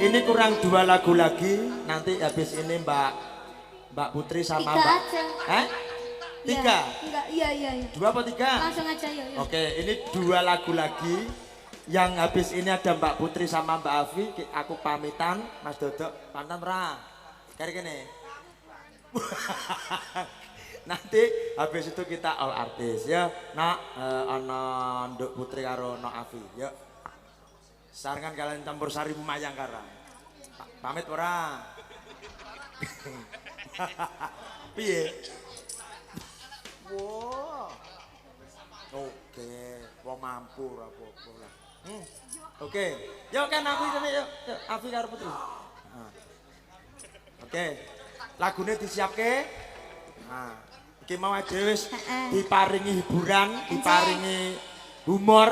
Speaker 7: ini kurang 2 lagu lagi. Nanti habis ini Mbak Putri sama
Speaker 2: 3
Speaker 7: Mbak.
Speaker 2: aja.
Speaker 7: 3?
Speaker 2: Enggak, iya.
Speaker 7: 2 apa 3?
Speaker 2: Langsung aja yuk.
Speaker 7: Oke, ini 2 lagu lagi. Yang habis ini ada Mbak Putri sama Mbak Afi. Aku pamitan, Mas Dodok. Pantan ra. Kayak gini. Nanti habis itu kita all artis ya. Nak ana Nduk Putri karo Nok Afi. Yuk. Sarangan kalian campur sari Mayangkara. Pamit ora? Piye? Wow. Oke, wong mampu ora apa-apa lah. Oke. Yuk kan Afi sini yuk. Yuk Afi karo Putri. Nah. Oke. Lagune disiapke. Nah, iki mau aja wis diparingi hiburan, diparingi humor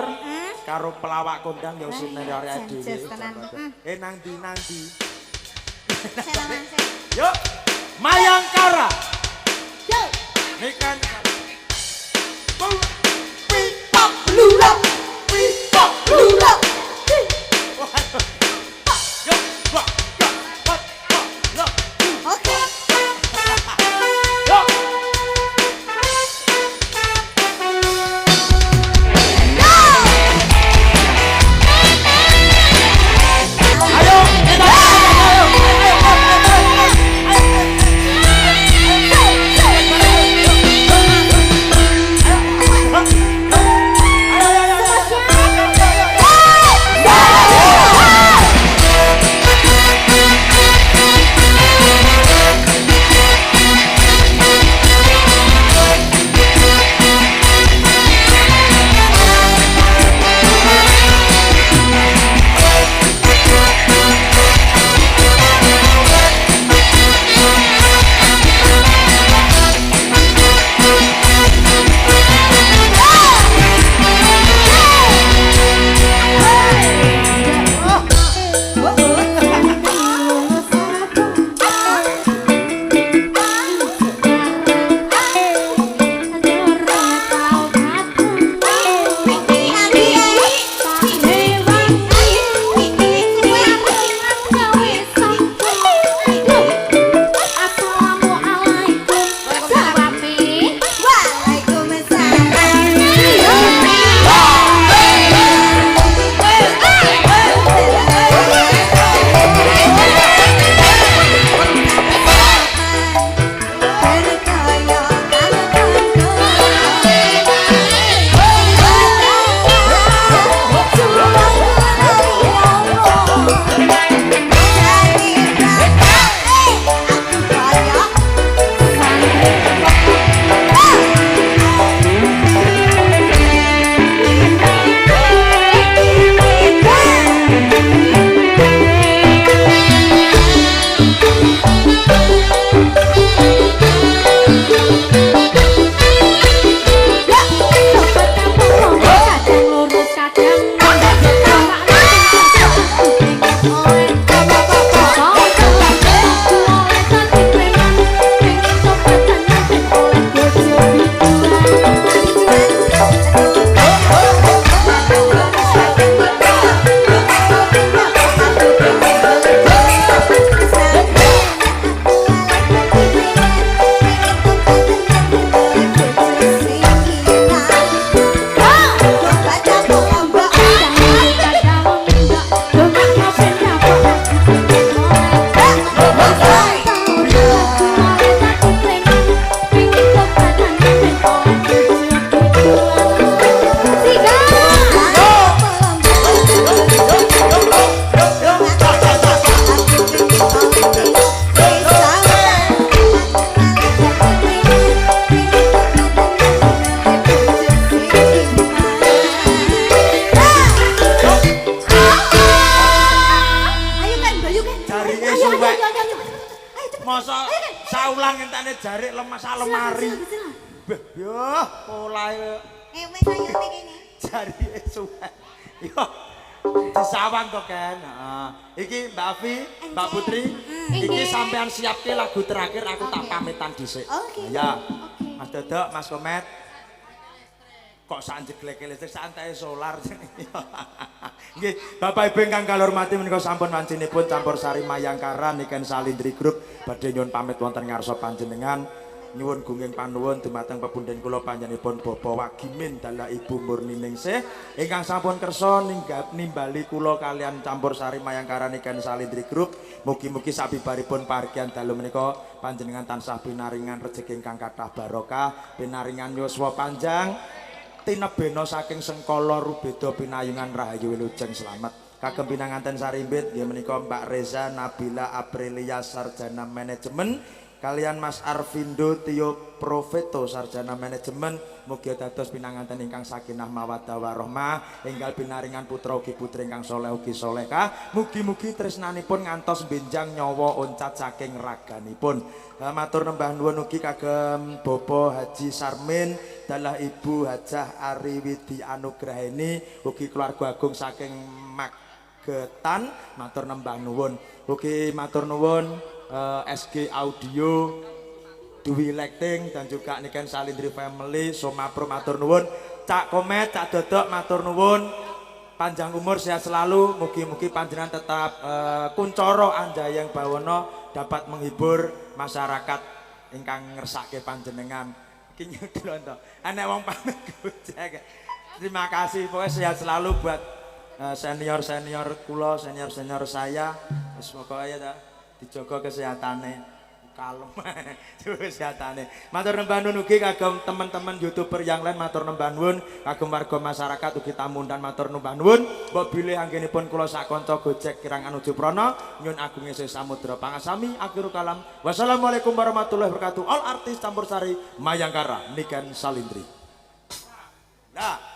Speaker 7: karo pelawak kondang ya sing nang arek dhewe. Nang ndi? Yuk, Mayangkara.
Speaker 2: Yuk.
Speaker 7: Nikan. Pipok lurap. Pipok lurap. Yuk, bak.
Speaker 2: Oke.
Speaker 7: Yuk. Ayo, kita Masa saulang entane jarik lemas lemari. Beh, yo mulai
Speaker 2: Wes ayo kene.
Speaker 7: jari suwe. Yo disawang to Ken. Heeh. Iki Mbak Afi, Mbak Putri, iki sampean siapke lagu terakhir aku tak pamitan dhisik. Ya. Mas Dodok, Mas Komet. Kok sak jegleke listrik santai solar. Nggih, Bapak Ibu ingkang kula hormati menika sampun wancinipun campur sari Mayangkara Niken Salindri Group badhe nyuwun pamit wonten ngarsa panjenengan. Nyuwun gunging panuwun dumateng pepundhen kula panjenenganipun Bapak Wagimin dalah Ibu Murni Ningsih ingkang sampun kersa nimbali kula kalian campur sari Mayangkara Niken Salindri Group. Mugi-mugi sabibaripun pahargyan dalu menika panjenengan tansah pinaringan rejeki ingkang kathah barokah, pinaringan yuswa panjang, tinebena saking sengkala rubeda pinayungan rahayu wilujeng slamet. Kagem pinanganten sarimbit nggih menika Mbak Reza Nabila Aprilia Sarjana Manajemen kalian Mas Arvindo Tio Profeto Sarjana Manajemen mugi dados pinanganten ingkang sakinah mawaddah warahmah enggal binaringan putra ugi putri ingkang saleh ugi salehah mugi-mugi tresnanipun ngantos benjang nyawa oncat saking raganipun. Matur nembah nuwun ugi kagem Bapak Haji Sarmin dalah Ibu Hajah Ariwidi Anugraheni ugi keluarga agung saking Magetan matur nembah nuwun ugi matur nuwun SG Audio, Dwi Lighting dan juga Niken Salindri Family, Somapro matur nuwun, Cak Komet, Cak Dodok matur nuwun, panjang umur sehat selalu, mugi-mugi panjenengan tetap kuncoro anjayang bawono dapat menghibur masyarakat ingkang ngersake panjenengan. Iki nyudul to. Anek wong pamit gojek. Terima kasih pokoknya sehat selalu buat senior-senior kula, senior-senior saya. Wis pokoke ya ta. Dijaga kesehatane kalem kesehatane matur nembah nuwun ugi kagem teman-teman YouTuber yang lain matur nembah nuwun kagem warga masyarakat ugi tamu dan matur nembah nuwun mbok bilih anggenipun kula sak kanca Gojek kirang anuju prana nyun agung esih samudra pangasami akhirul kalam wassalamualaikum warahmatullahi wabarakatuh. All artis campur sari Mayangkara Niken Salindri. Nah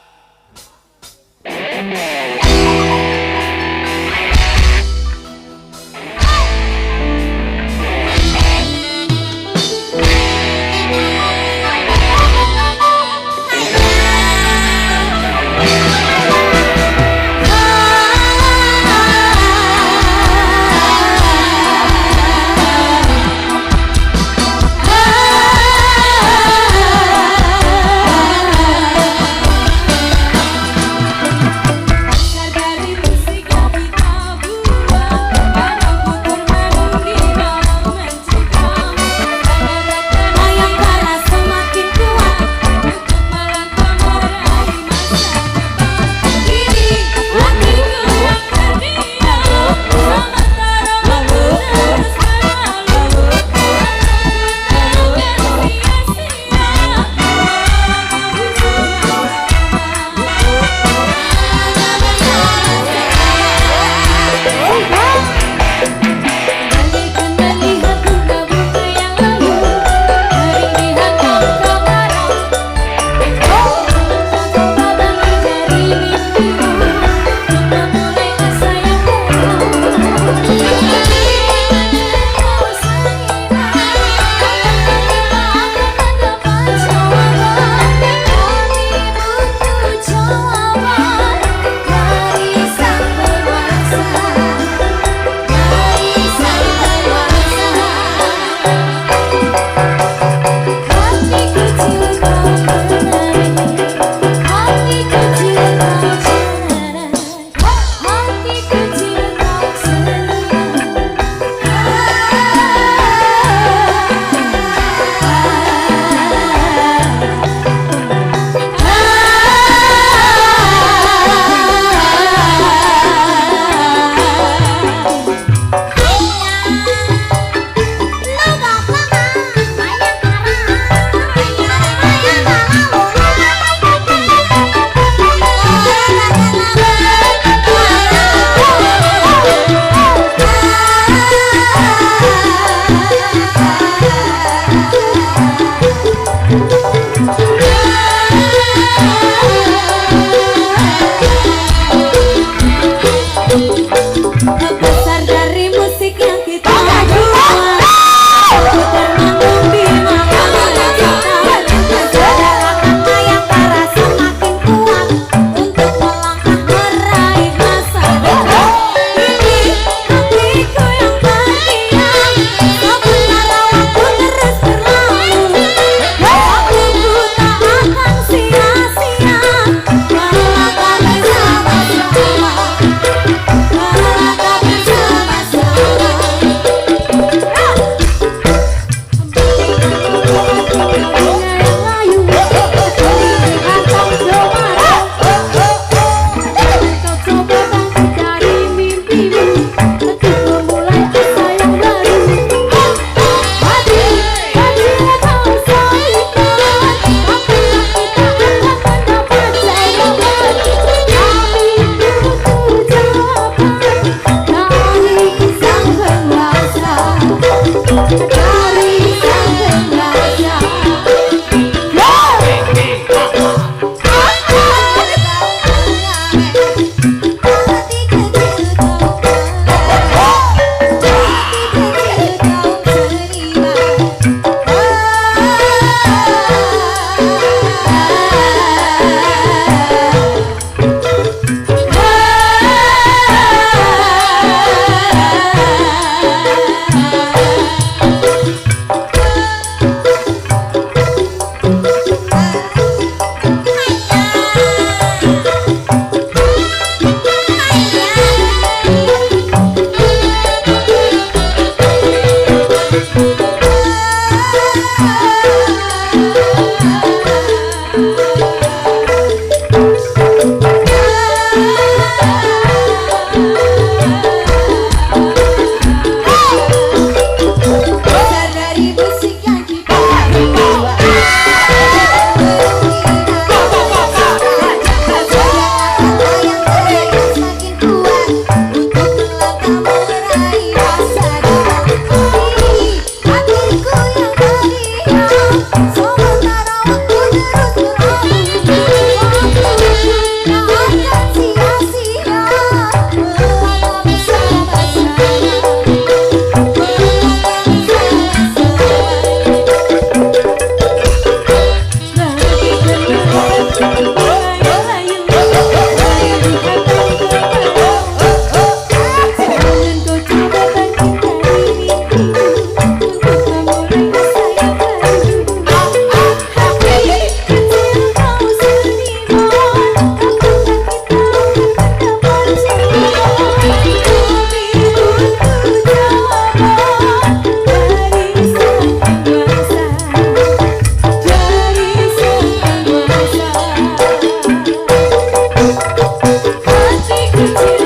Speaker 2: Cici